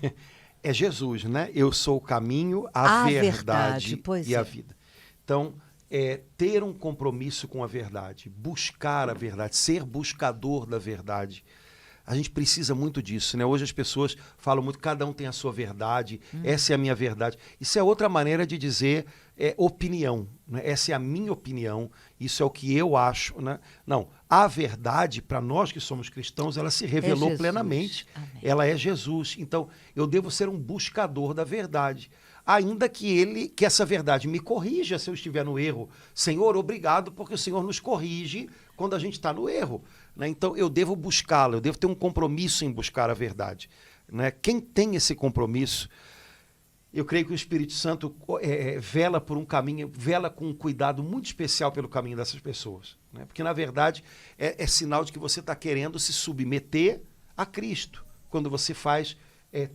É Jesus, né? Eu sou o caminho, a verdade e a vida. Então, ter um compromisso com a verdade, buscar a verdade, ser buscador da verdade. A gente precisa muito disso, né? Hoje as pessoas falam muito, cada um tem a sua verdade, essa é a minha verdade. Isso é outra maneira de dizer opinião, né? Essa é a minha opinião, isso é o que eu acho, né? Não, a verdade, para nós que somos cristãos, ela se revelou plenamente. Amém. Ela é Jesus. Então, eu devo ser um buscador da verdade. Ainda que essa verdade me corrija se eu estiver no erro. Senhor, obrigado, porque o Senhor nos corrige quando a gente está no erro. Né? Então, eu devo buscá-la, eu devo ter um compromisso em buscar a verdade. Né? Quem tem esse compromisso, eu creio que o Espírito Santo vela por um caminho, vela com um cuidado muito especial pelo caminho dessas pessoas. Né? Porque, na verdade, é sinal de que você está querendo se submeter a Cristo, quando você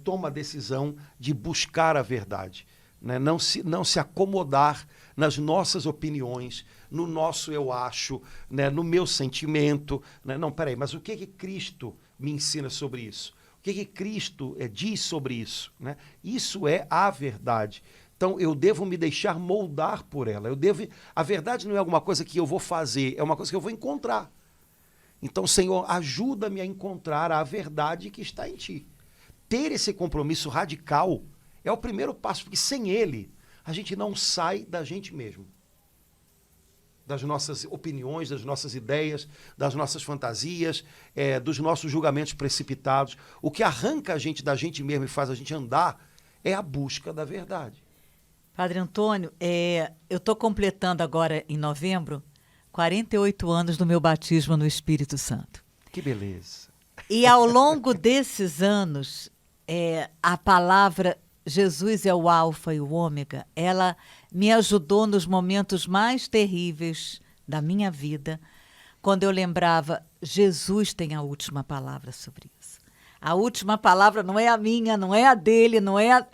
toma a decisão de buscar a verdade. Né? Não se acomodar nas nossas opiniões, no nosso eu acho, né? No meu sentimento. Né? Não, peraí, mas o que Cristo me ensina sobre isso? O que Cristo diz sobre isso? Né? Isso é a verdade. Então, eu devo me deixar moldar por ela. A verdade não é alguma coisa que eu vou fazer, é uma coisa que eu vou encontrar. Então, Senhor, ajuda-me a encontrar a verdade que está em Ti. Ter esse compromisso radical é o primeiro passo, porque sem ele, a gente não sai da gente mesmo. Das nossas opiniões, das nossas ideias, das nossas fantasias, dos nossos julgamentos precipitados. O que arranca a gente da gente mesmo e faz a gente andar é a busca da verdade. Padre Antônio, eu estou completando agora, em novembro, 48 anos do meu batismo no Espírito Santo. Que beleza. E ao longo desses anos, a palavra Jesus é o Alfa e o Ômega, ela me ajudou nos momentos mais terríveis da minha vida, quando eu lembrava, Jesus tem a última palavra sobre isso. A última palavra não é a minha, não é a dele, não é a...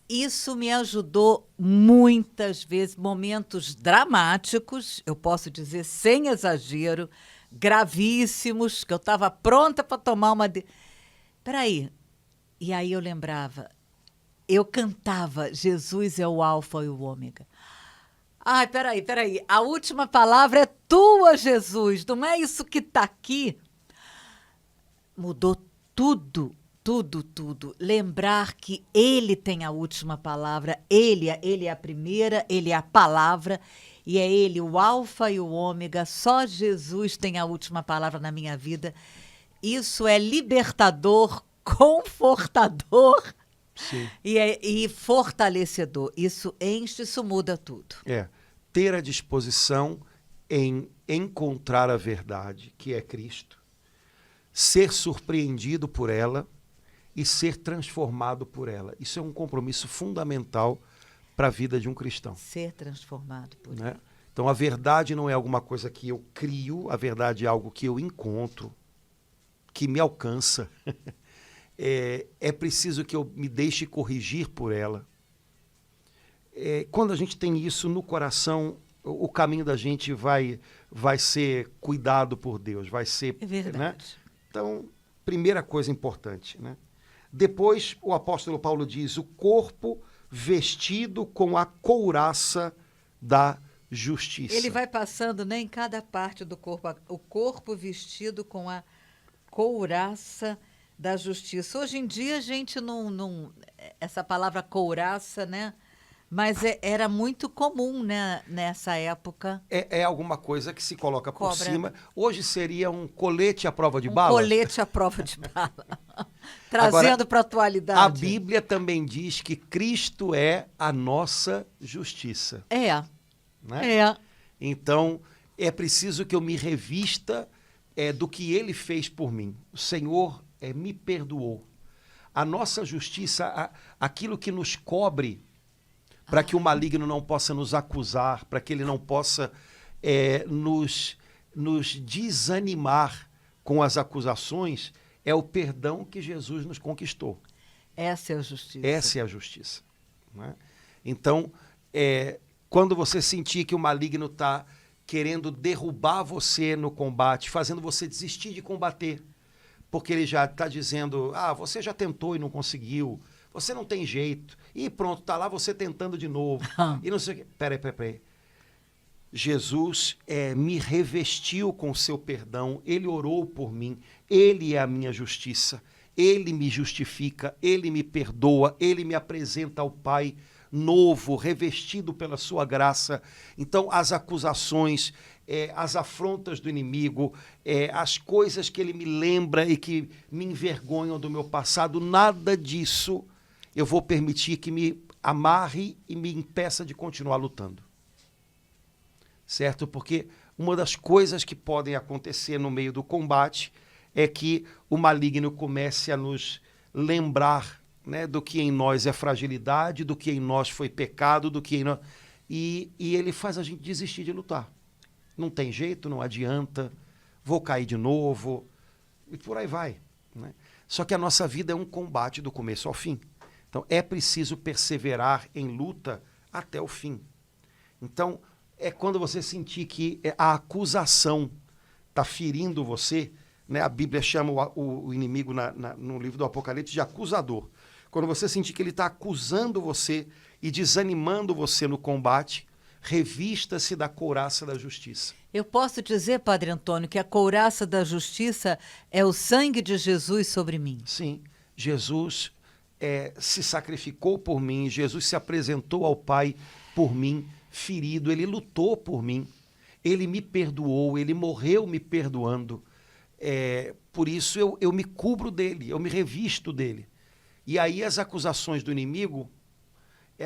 Isso me ajudou muitas vezes, momentos dramáticos, eu posso dizer sem exagero, gravíssimos, que eu estava pronta para tomar uma... Peraí. E aí eu lembrava, eu cantava, Jesus é o Alfa e o Ômega. Ai, peraí, a última palavra é tua, Jesus, não é isso que está aqui? Mudou tudo. Lembrar que ele tem a última palavra, ele é a primeira, ele é a palavra, e é ele o Alfa e o Ômega, só Jesus tem a última palavra na minha vida. Isso é libertador, confortador e fortalecedor. Isso enche, isso muda tudo. Ter a disposição em encontrar a verdade, que é Cristo, ser surpreendido por ela e ser transformado por ela. Isso é um compromisso fundamental para a vida de um cristão. Ser transformado por ela. Então, a verdade não é alguma coisa que eu crio, a verdade é algo que eu encontro, que me alcança. É preciso que eu me deixe corrigir por ela. Quando a gente tem isso no coração, o caminho da gente vai ser cuidado por Deus, vai ser... É verdade. Né? Então, primeira coisa importante, né? Depois, o apóstolo Paulo diz, o corpo vestido com a couraça da justiça. Ele vai passando, né, em cada parte do corpo, o corpo vestido com a couraça da justiça. Hoje em dia a gente não essa palavra couraça, né? Mas era muito comum, né, nessa época. É alguma coisa que se coloca por cima. Hoje seria um colete à prova de bala. Colete à prova de bala. Trazendo para a atualidade. A Bíblia também diz que Cristo é a nossa justiça. Né? Então, é preciso que eu me revista do que Ele fez por mim. O Senhor me perdoou. A nossa justiça, aquilo que nos cobre, para que o maligno não possa nos acusar, para que ele não possa nos desanimar com as acusações, é o perdão que Jesus nos conquistou. Essa é a justiça. Essa é a justiça. Né? Então, quando você sentir que o maligno está querendo derrubar você no combate, fazendo você desistir de combater, porque ele já está dizendo, você já tentou e não conseguiu, você não tem jeito. E pronto, está lá você tentando de novo. E não sei o quê. Peraí. Jesus me revestiu com o seu perdão. Ele orou por mim. Ele é a minha justiça. Ele me justifica. Ele me perdoa. Ele me apresenta ao Pai novo, revestido pela sua graça. Então, as acusações, as afrontas do inimigo, as coisas que ele me lembra e que me envergonham do meu passado, nada disso eu vou permitir que me amarre e me impeça de continuar lutando. Certo? Porque uma das coisas que podem acontecer no meio do combate é que o maligno comece a nos lembrar, né, do que em nós é fragilidade, do que em nós foi pecado, do que em nós... E ele faz a gente desistir de lutar. Não tem jeito, não adianta, vou cair de novo, e por aí vai, né? Só que a nossa vida é um combate do começo ao fim. Então, é preciso perseverar em luta até o fim. Então, é quando você sentir que a acusação está ferindo você, né? A Bíblia chama o inimigo no livro do Apocalipse de acusador. Quando você sentir que ele está acusando você e desanimando você no combate, revista-se da couraça da justiça. Eu posso dizer, Padre Antônio, que a couraça da justiça é o sangue de Jesus sobre mim. Sim, Jesus se sacrificou por mim, Jesus se apresentou ao Pai por mim, ferido, ele lutou por mim, ele me perdoou, ele morreu me perdoando. Por isso eu me cubro dele, eu me revisto dele. E aí as acusações do inimigo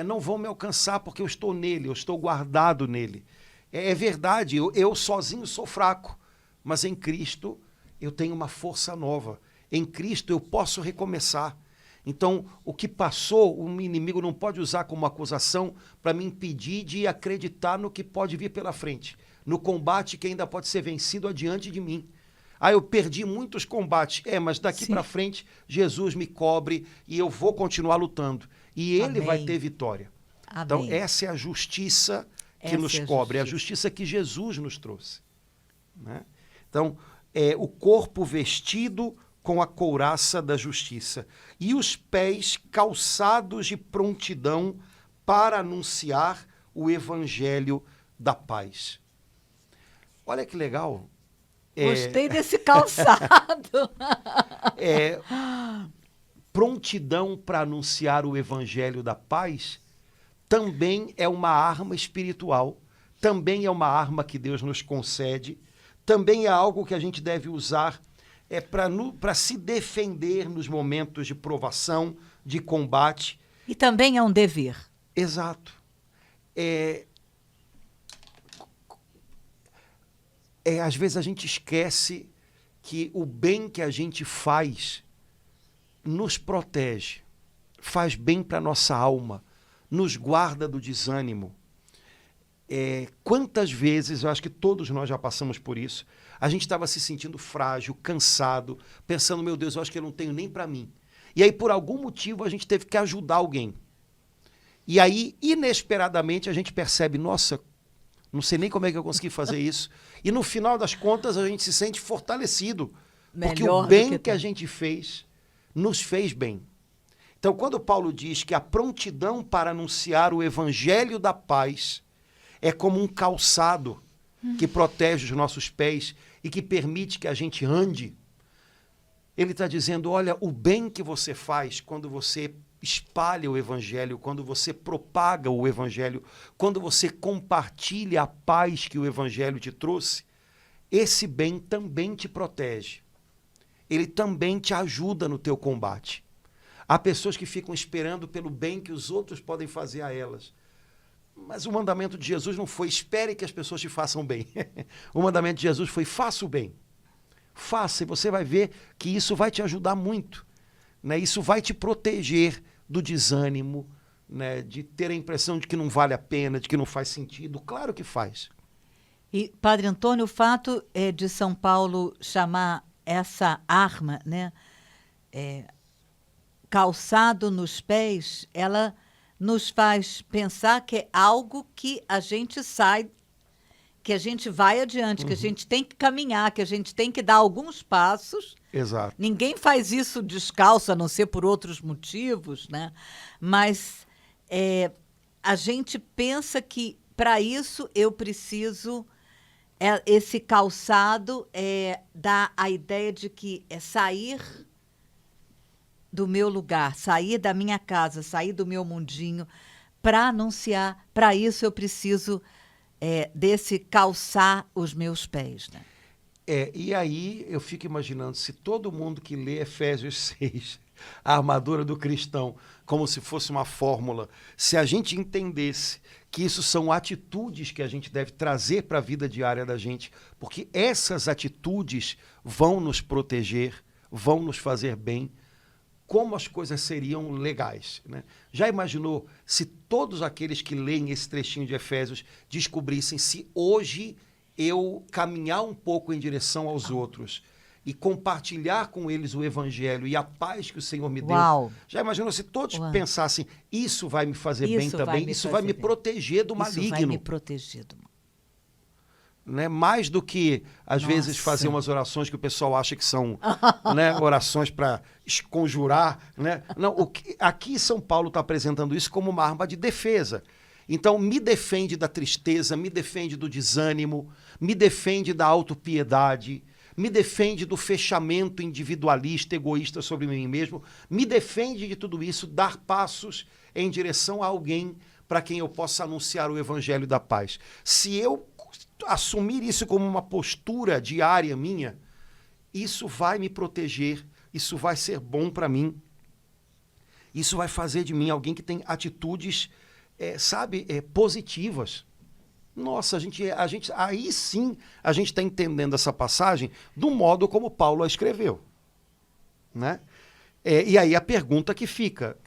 não vão me alcançar, porque eu estou nele, eu estou guardado nele. É verdade, eu sozinho sou fraco, mas em Cristo eu tenho uma força nova. Em Cristo eu posso recomeçar. Então, o que passou, o inimigo não pode usar como acusação para me impedir de acreditar no que pode vir pela frente, no combate que ainda pode ser vencido adiante de mim. Eu perdi muitos combates. Mas daqui para frente, Jesus me cobre e eu vou continuar lutando. E ele vai ter vitória. Amém. Então, essa é a justiça que nos cobre, é a justiça que Jesus nos trouxe, né? Então, o corpo vestido com a couraça da justiça e os pés calçados de prontidão para anunciar o evangelho da paz. Olha que legal. Gostei desse calçado. Prontidão para anunciar o evangelho da paz também é uma arma espiritual, também é uma arma que Deus nos concede, também é algo que a gente deve usar para se defender nos momentos de provação, de combate. E também é um dever. Exato. Às vezes a gente esquece que o bem que a gente faz nos protege, faz bem para a nossa alma, nos guarda do desânimo. Quantas vezes, eu acho que todos nós já passamos por isso, a gente estava se sentindo frágil, cansado, pensando, meu Deus, eu acho que eu não tenho nem para mim. E aí, por algum motivo, a gente teve que ajudar alguém. E aí, inesperadamente, a gente percebe, nossa, não sei nem como é que eu consegui fazer isso. E no final das contas, a gente se sente fortalecido. Porque o bem que a gente fez, nos fez bem. Então, quando Paulo diz que a prontidão para anunciar o evangelho da paz é como um calçado que protege os nossos pés e que permite que a gente ande, ele está dizendo, olha, o bem que você faz quando você espalha o evangelho, quando você propaga o evangelho, quando você compartilha a paz que o evangelho te trouxe, esse bem também te protege. Ele também te ajuda no teu combate. Há pessoas que ficam esperando pelo bem que os outros podem fazer a elas. Mas o mandamento de Jesus não foi espere que as pessoas te façam bem. O mandamento de Jesus foi faça o bem. Faça, e você vai ver que isso vai te ajudar muito, né? Isso vai te proteger do desânimo, né? De ter a impressão de que não vale a pena, de que não faz sentido. Claro que faz. E, Padre Antônio, o fato de São Paulo chamar essa arma, né, calçado nos pés, ela nos faz pensar que é algo que a gente sai, que a gente vai adiante, que a gente tem que caminhar, que a gente tem que dar alguns passos. Exato. Ninguém faz isso descalço, a não ser por outros motivos, né? Mas a gente pensa que, para isso, eu preciso... esse calçado dá a ideia de que é sair do meu lugar, sair da minha casa, sair do meu mundinho, para anunciar. Para isso eu preciso desse calçar os meus pés, né? E aí eu fico imaginando, se todo mundo que lê Efésios 6, a armadura do cristão, como se fosse uma fórmula, se a gente entendesse que isso são atitudes que a gente deve trazer para a vida diária da gente, porque essas atitudes vão nos proteger, vão nos fazer bem, como as coisas seriam legais, né? Já imaginou se todos aqueles que leem esse trechinho de Efésios descobrissem se hoje eu caminhar um pouco em direção aos outros e compartilhar com eles o evangelho e a paz que o Senhor me Uau. deu. Já imaginou se todos Uau. pensassem, isso vai me fazer bem Isso vai também, me isso fazer vai me bem. proteger do Isso vai maligno. me proteger do mal. Né? Mais do que, às vezes, fazer umas orações que o pessoal acha que são né, orações para conjurar. Né? Não, aqui São Paulo está apresentando isso como uma arma de defesa. Então, me defende da tristeza, me defende do desânimo, me defende da autopiedade, me defende do fechamento individualista, egoísta sobre mim mesmo, me defende de tudo isso, dar passos em direção a alguém para quem eu possa anunciar o evangelho da paz. Se eu assumir isso como uma postura diária minha, isso vai me proteger, isso vai ser bom para mim, isso vai fazer de mim alguém que tem atitudes, positivas. Nossa, aí sim a gente está entendendo essa passagem do modo como Paulo a escreveu. Né? E aí a pergunta que fica,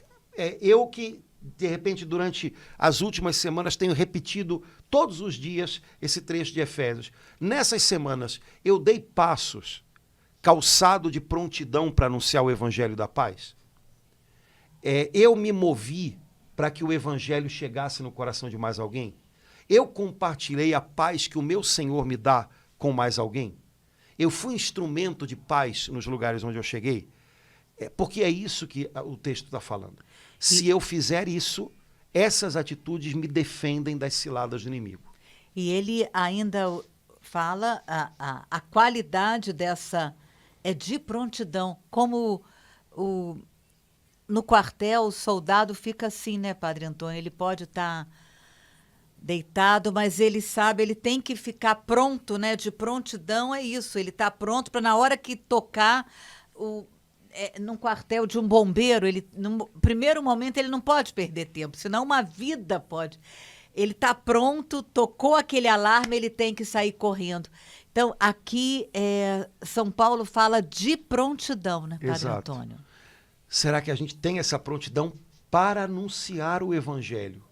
eu que de repente, durante as últimas semanas, tenho repetido todos os dias esse trecho de Efésios. Nessas semanas, eu dei passos calçado de prontidão para anunciar o evangelho da paz. Eu me movi para que o evangelho chegasse no coração de mais alguém. Eu compartilhei a paz que o meu Senhor me dá com mais alguém. Eu fui instrumento de paz nos lugares onde eu cheguei. Porque é isso que o texto está falando. Se eu fizer isso, essas atitudes me defendem das ciladas do inimigo. E ele ainda fala a qualidade dessa de prontidão. Como no quartel o soldado fica assim, né, Padre Antônio? Ele pode estar deitado, mas ele sabe, ele tem que ficar pronto, né? De prontidão é isso. Ele está pronto para na hora que tocar num quartel de um bombeiro, no primeiro momento ele não pode perder tempo, senão uma vida pode. Ele está pronto, tocou aquele alarme, ele tem que sair correndo. Então, aqui São Paulo fala de prontidão, né, Padre Exato. Antônio? Será que a gente tem essa prontidão para anunciar o evangelho?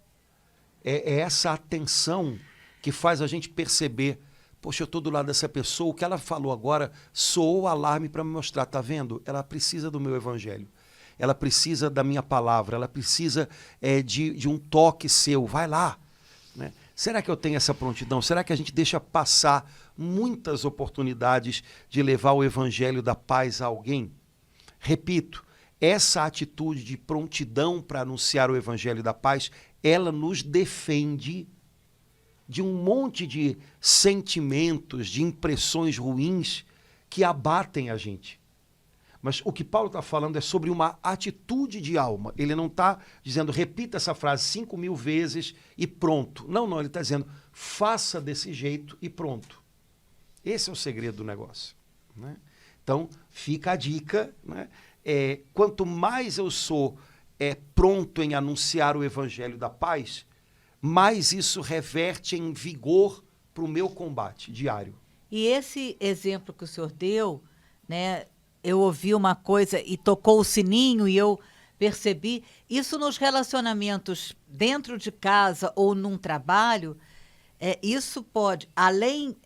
É essa atenção que faz a gente perceber, poxa, eu estou do lado dessa pessoa, o que ela falou agora soou o alarme para me mostrar, tá vendo? Ela precisa do meu evangelho, ela precisa da minha palavra, ela precisa de um toque seu, vai lá. Né? Será que eu tenho essa prontidão? Será que a gente deixa passar muitas oportunidades de levar o evangelho da paz a alguém? Repito, essa atitude de prontidão para anunciar o evangelho da paz, ela nos defende de um monte de sentimentos, de impressões ruins que abatem a gente. Mas o que Paulo está falando é sobre uma atitude de alma. Ele não está dizendo, repita essa frase 5.000 vezes e pronto. Não, ele está dizendo, faça desse jeito e pronto. Esse é o segredo do negócio. Né? Então, fica a dica. Né? Quanto mais eu sou pronto em anunciar o evangelho da paz, mais isso reverte em vigor para o meu combate diário. E esse exemplo que o senhor deu, né, eu ouvi uma coisa e tocou o sininho e eu percebi, isso nos relacionamentos dentro de casa ou num trabalho, isso pode, além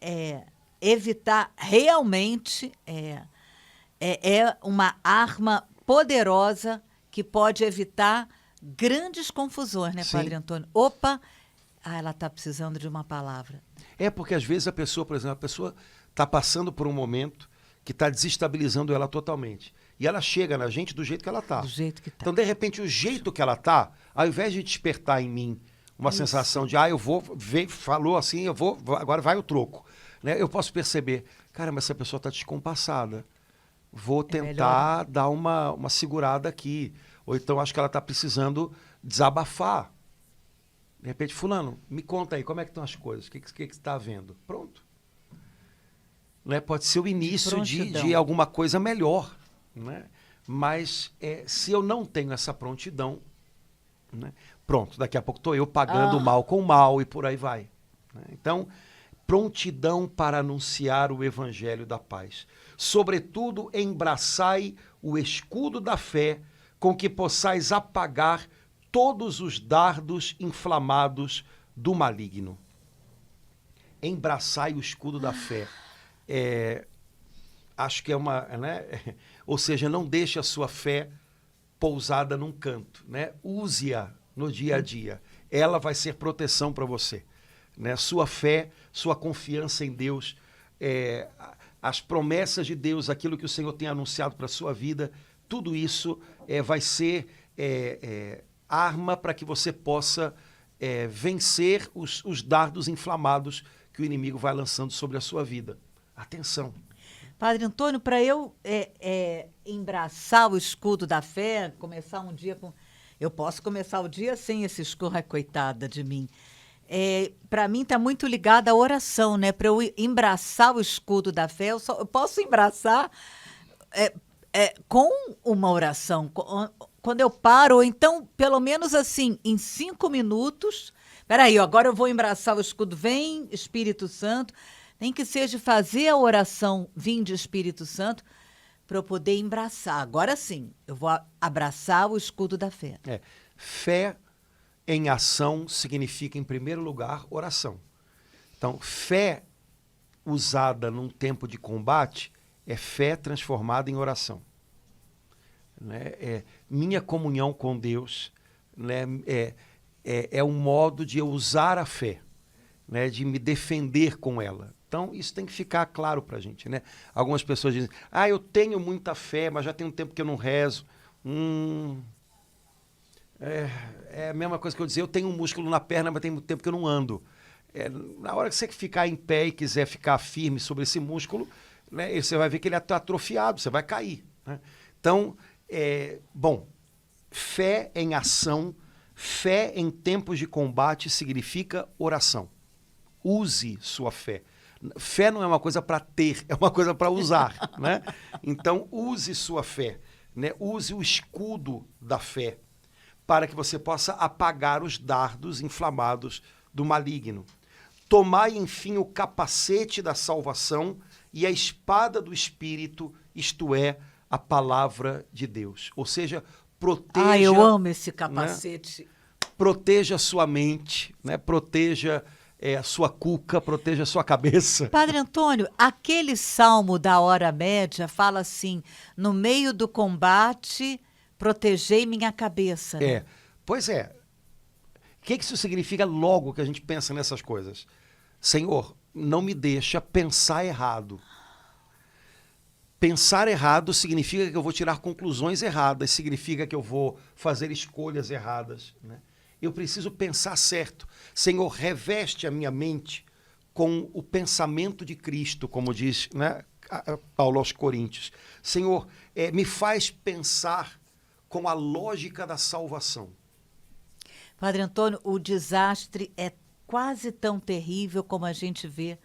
evitar realmente, uma arma poderosa que pode evitar grandes confusões, né, Sim. Padre Antônio? Opa, ela está precisando de uma palavra. Porque às vezes a pessoa, por exemplo, está passando por um momento que está desestabilizando ela totalmente. E ela chega na gente do jeito que ela está. Do jeito que está. Então, de repente, o jeito que ela está, ao invés de despertar em mim uma sensação de, eu vou ver, falou assim, agora vai o troco. Né? Eu posso perceber, cara, mas essa pessoa está descompassada. Vou tentar dar uma segurada aqui. Ou então acho que ela está precisando desabafar. De repente, fulano, me conta aí, como é que estão as coisas? O que você está vendo? Pronto. Né? Pode ser o início de alguma coisa melhor. Né? Mas se eu não tenho essa prontidão, né? Pronto, daqui a pouco estou eu pagando mal com mal e por aí vai. Né? Então, prontidão para anunciar o evangelho da paz. Sobretudo, embraçai o escudo da fé, com que possais apagar todos os dardos inflamados do maligno. Embraçai o escudo da fé. acho que é uma, né? Ou seja, não deixe a sua fé pousada num canto, né? Use-a no dia a dia. Ela vai ser proteção para você, né? Sua fé, sua confiança em Deus, as promessas de Deus, aquilo que o Senhor tem anunciado para a sua vida, tudo isso vai ser arma para que você possa vencer os dardos inflamados que o inimigo vai lançando sobre a sua vida. Atenção. Padre Antônio, para eu embraçar o escudo da fé, começar um dia com... Eu posso começar o dia sem esse escudo, ai, coitada de mim. Para mim está muito ligado à oração, né? Para eu embraçar o escudo da fé, eu posso embraçar com uma oração. Quando eu paro, ou então, pelo menos assim, em 5 minutos... Peraí, agora eu vou embraçar o escudo. Vem, Espírito Santo. Nem que seja fazer a oração, vinde Espírito Santo, para eu poder embraçar. Agora sim, eu vou abraçar o escudo da fé. Fé em ação significa, em primeiro lugar, oração. Então, fé usada num tempo de combate é fé transformada em oração. Né? Minha comunhão com Deus, né? É um modo de eu usar a fé, né? De me defender com ela. Então, isso tem que ficar claro para a gente, né? Algumas pessoas dizem, eu tenho muita fé, mas já tem um tempo que eu não rezo. É a mesma coisa que eu dizer, eu tenho um músculo na perna, mas tem muito tempo que eu não ando. Na hora que você ficar em pé e quiser ficar firme sobre esse músculo, né, você vai ver que ele está atrofiado, você vai cair. Né? Então, fé em ação, fé em tempos de combate significa oração. Use sua fé. Fé não é uma coisa para ter, é uma coisa para usar. Né? Então, use sua fé. Né? Use o escudo da fé para que você possa apagar os dardos inflamados do maligno. Tomai, enfim, o capacete da salvação e a espada do Espírito, isto é, a palavra de Deus. Ou seja, proteja... eu amo esse capacete. Né? Proteja a sua mente, né? Proteja a sua cuca, proteja a sua cabeça. Padre Antônio, aquele salmo da hora média fala assim, no meio do combate, protegei minha cabeça. Né? Pois é. O que isso significa logo que a gente pensa nessas coisas? Senhor, não me deixa pensar errado. Pensar errado significa que eu vou tirar conclusões erradas, significa que eu vou fazer escolhas erradas, né? Eu preciso pensar certo. Senhor, reveste a minha mente com o pensamento de Cristo, como diz, né, Paulo aos Coríntios. Senhor, me faz pensar com a lógica da salvação. Padre Antônio, o desastre é quase tão terrível como a gente vê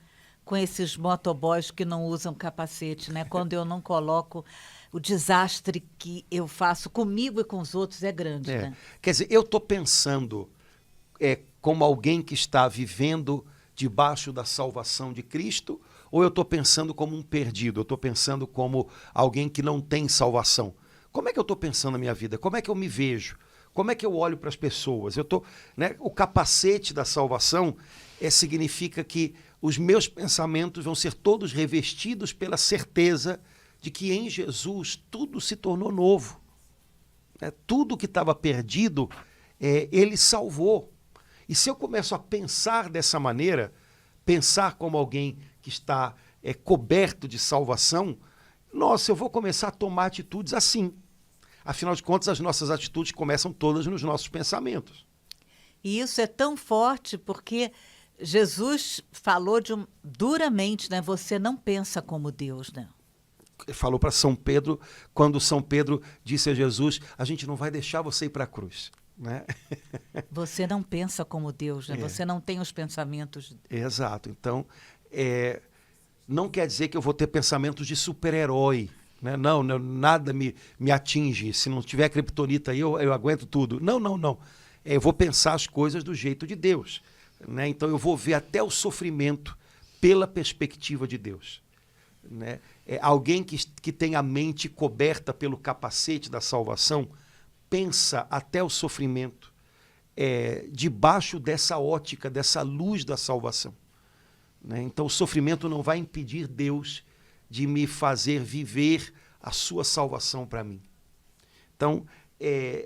com esses motoboys que não usam capacete, né? Quando eu não coloco, o desastre que eu faço comigo e com os outros é grande. Né? Quer dizer, eu estou pensando como alguém que está vivendo debaixo da salvação de Cristo, ou eu estou pensando como um perdido? Eu estou pensando como alguém que não tem salvação. Como é que eu estou pensando na minha vida? Como é que eu me vejo? Como é que eu olho para as pessoas? O capacete da salvação significa que os meus pensamentos vão ser todos revestidos pela certeza de que em Jesus tudo se tornou novo. Tudo que estava perdido, Ele salvou. E se eu começo a pensar dessa maneira, pensar como alguém que está coberto de salvação, eu vou começar a tomar atitudes assim. Afinal de contas, as nossas atitudes começam todas nos nossos pensamentos. E isso é tão forte porque Jesus falou duramente, né? Você não pensa como Deus, né? Falou para São Pedro, quando São Pedro disse a Jesus, a gente não vai deixar você ir para a cruz. Né? Você não pensa como Deus, né? Você não tem os pensamentos... Exato. Então, não quer dizer que eu vou ter pensamentos de super-herói. Né? Não, nada me atinge. Se não tiver criptonita aí, eu aguento tudo. Não. Eu vou pensar as coisas do jeito de Deus. Né? Então, eu vou ver até o sofrimento pela perspectiva de Deus. Né? Alguém que tem a mente coberta pelo capacete da salvação pensa até o sofrimento debaixo dessa ótica, dessa luz da salvação. Né? Então, o sofrimento não vai impedir Deus de me fazer viver a sua salvação para mim. Então,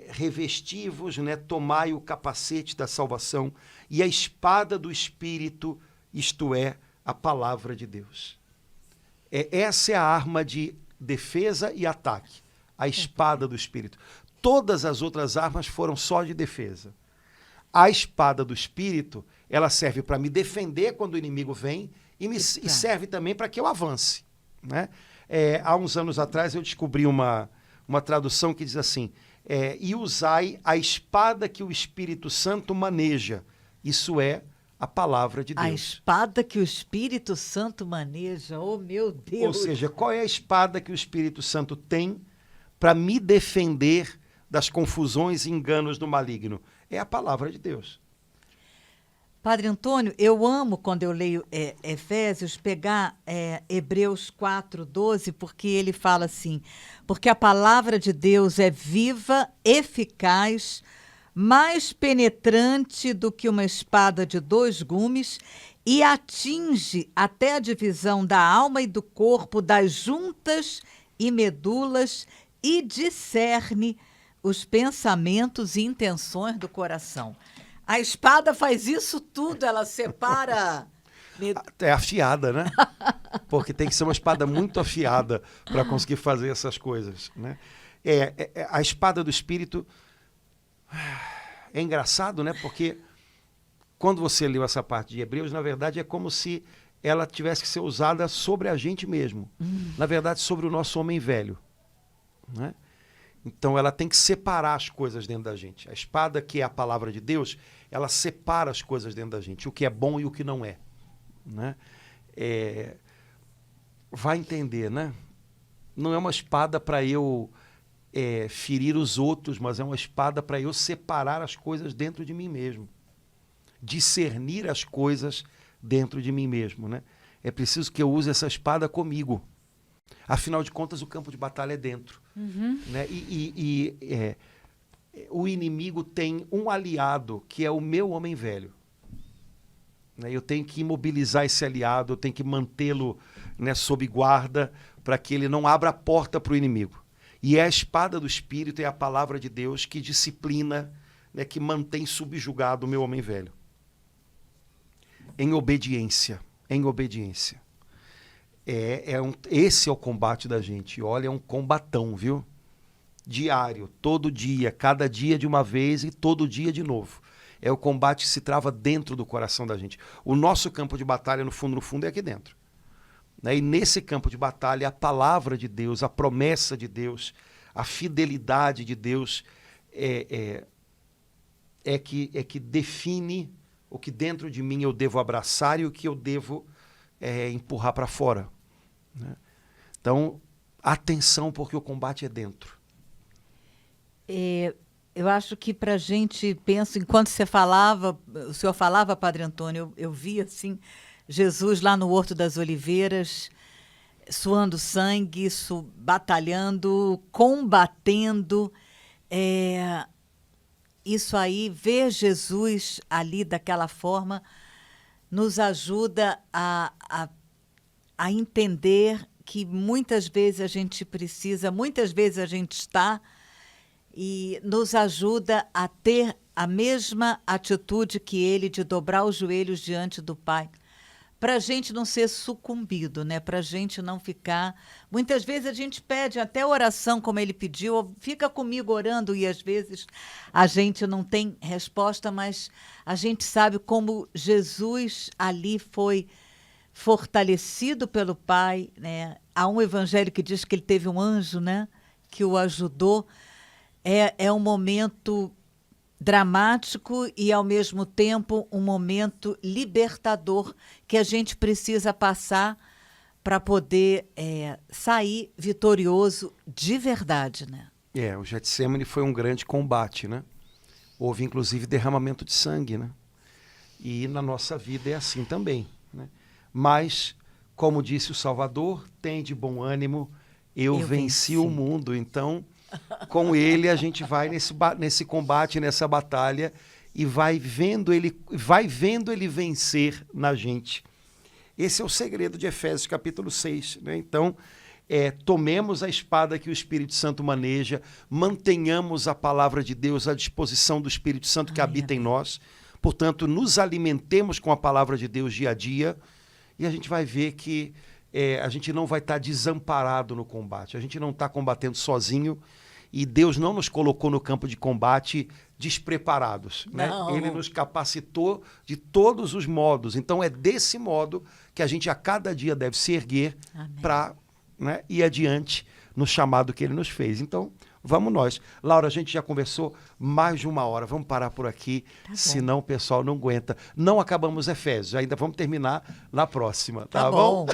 revesti-vos, né, tomai o capacete da salvação e a espada do Espírito, isto é, a palavra de Deus. Essa é a arma de defesa e ataque, a espada do Espírito. Todas as outras armas foram só de defesa. A espada do Espírito, ela serve para me defender quando o inimigo vem e serve também para que eu avance, né? Há uns anos atrás eu descobri uma tradução que diz assim, e usai a espada que o Espírito Santo maneja, isso é a palavra de Deus. A espada que o Espírito Santo maneja, oh meu Deus! Ou seja, qual é a espada que o Espírito Santo tem para me defender das confusões e enganos do maligno? É a palavra de Deus. Padre Antônio, eu amo quando eu leio Efésios, pegar Hebreus 4:12, porque ele fala assim, porque a palavra de Deus é viva, eficaz, mais penetrante do que uma espada de 2 gumes e atinge até a divisão da alma e do corpo, das juntas e medulas e discerne os pensamentos e intenções do coração. A espada faz isso tudo, ela separa... É afiada, né? Porque tem que ser uma espada muito afiada para conseguir fazer essas coisas, né? A espada do Espírito... É engraçado, né? Porque quando você leu essa parte de Hebreus, na verdade é como se ela tivesse que ser usada sobre a gente mesmo. Na verdade, sobre o nosso homem velho, né? Então ela tem que separar as coisas dentro da gente. A espada, que é a palavra de Deus, ela separa as coisas dentro da gente, o que é bom e o que não é, né? Vai entender, né? Não é uma espada para eu ferir os outros, mas é uma espada para eu separar as coisas dentro de mim mesmo. Discernir as coisas dentro de mim mesmo, né? É preciso que eu use essa espada comigo. Afinal de contas, o campo de batalha é dentro. Né? O inimigo tem um aliado, que é o meu homem velho. Né? Eu tenho que imobilizar esse aliado, eu tenho que mantê-lo, né, sob guarda, para que ele não abra a porta para o inimigo. E é a espada do Espírito, é a palavra de Deus que disciplina, né, que mantém subjugado o meu homem velho. Em obediência, em obediência. Esse é o combate da gente. Olha, é um combatão, viu? Diário, todo dia, cada dia de uma vez e todo dia de novo. É o combate que se trava dentro do coração da gente. O nosso campo de batalha, no fundo, é aqui dentro. Né? E nesse campo de batalha, a palavra de Deus, a promessa de Deus, a fidelidade de Deus que define o que dentro de mim eu devo abraçar e o que eu devo empurrar para fora, né? Então, atenção, porque o combate é dentro. Eu acho que para a gente, penso, enquanto você falava, o senhor falava, Padre Antônio, eu vi assim, Jesus lá no Horto das Oliveiras, suando sangue, batalhando, combatendo. Isso aí, ver Jesus ali daquela forma, nos ajuda a entender que muitas vezes a gente precisa, muitas vezes a gente está, e nos ajuda a ter a mesma atitude que ele, de dobrar os joelhos diante do Pai, para a gente não ser sucumbido, né? Para a gente não ficar... Muitas vezes a gente pede até oração, como ele pediu, fica comigo orando, e às vezes a gente não tem resposta, mas a gente sabe como Jesus ali foi fortalecido pelo Pai, né? Há um evangelho que diz que ele teve um anjo, né, que o ajudou. É um momento dramático e, ao mesmo tempo, um momento libertador que a gente precisa passar para poder sair vitorioso de verdade, né? O Getsemane foi um grande combate, né? Houve, inclusive, derramamento de sangue, né? E na nossa vida é assim também, né? Mas, como disse o Salvador, tem de bom ânimo, eu venci o mundo. Então, com ele a gente vai nesse combate, nessa batalha, e vai vendo ele vencer na gente. Esse é o segredo de Efésios capítulo 6, né? Então, tomemos a espada que o Espírito Santo maneja, mantenhamos a palavra de Deus à disposição do Espírito Santo que habita em nós, portanto, nos alimentemos com a palavra de Deus dia a dia, e a gente vai ver que a gente não vai estar desamparado no combate, a gente não está combatendo sozinho, e Deus não nos colocou no campo de combate despreparados, né? Ele nos capacitou de todos os modos. Então é desse modo que a gente a cada dia deve se erguer para, né, ir adiante no chamado que ele nos fez. Então, vamos nós. Laura, a gente já conversou mais de 1 hora. Vamos parar por aqui, senão o pessoal não aguenta. Não acabamos Efésios, ainda vamos terminar na próxima, tá bom?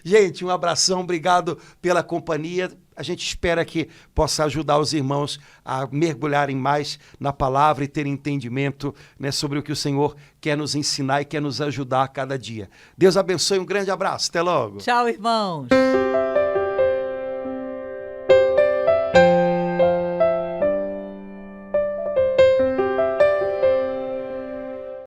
Gente, um abração, obrigado pela companhia. A gente espera que possa ajudar os irmãos a mergulharem mais na palavra e terem entendimento, né, sobre o que o Senhor quer nos ensinar e quer nos ajudar a cada dia. Deus abençoe, um grande abraço, até logo. Tchau, irmãos.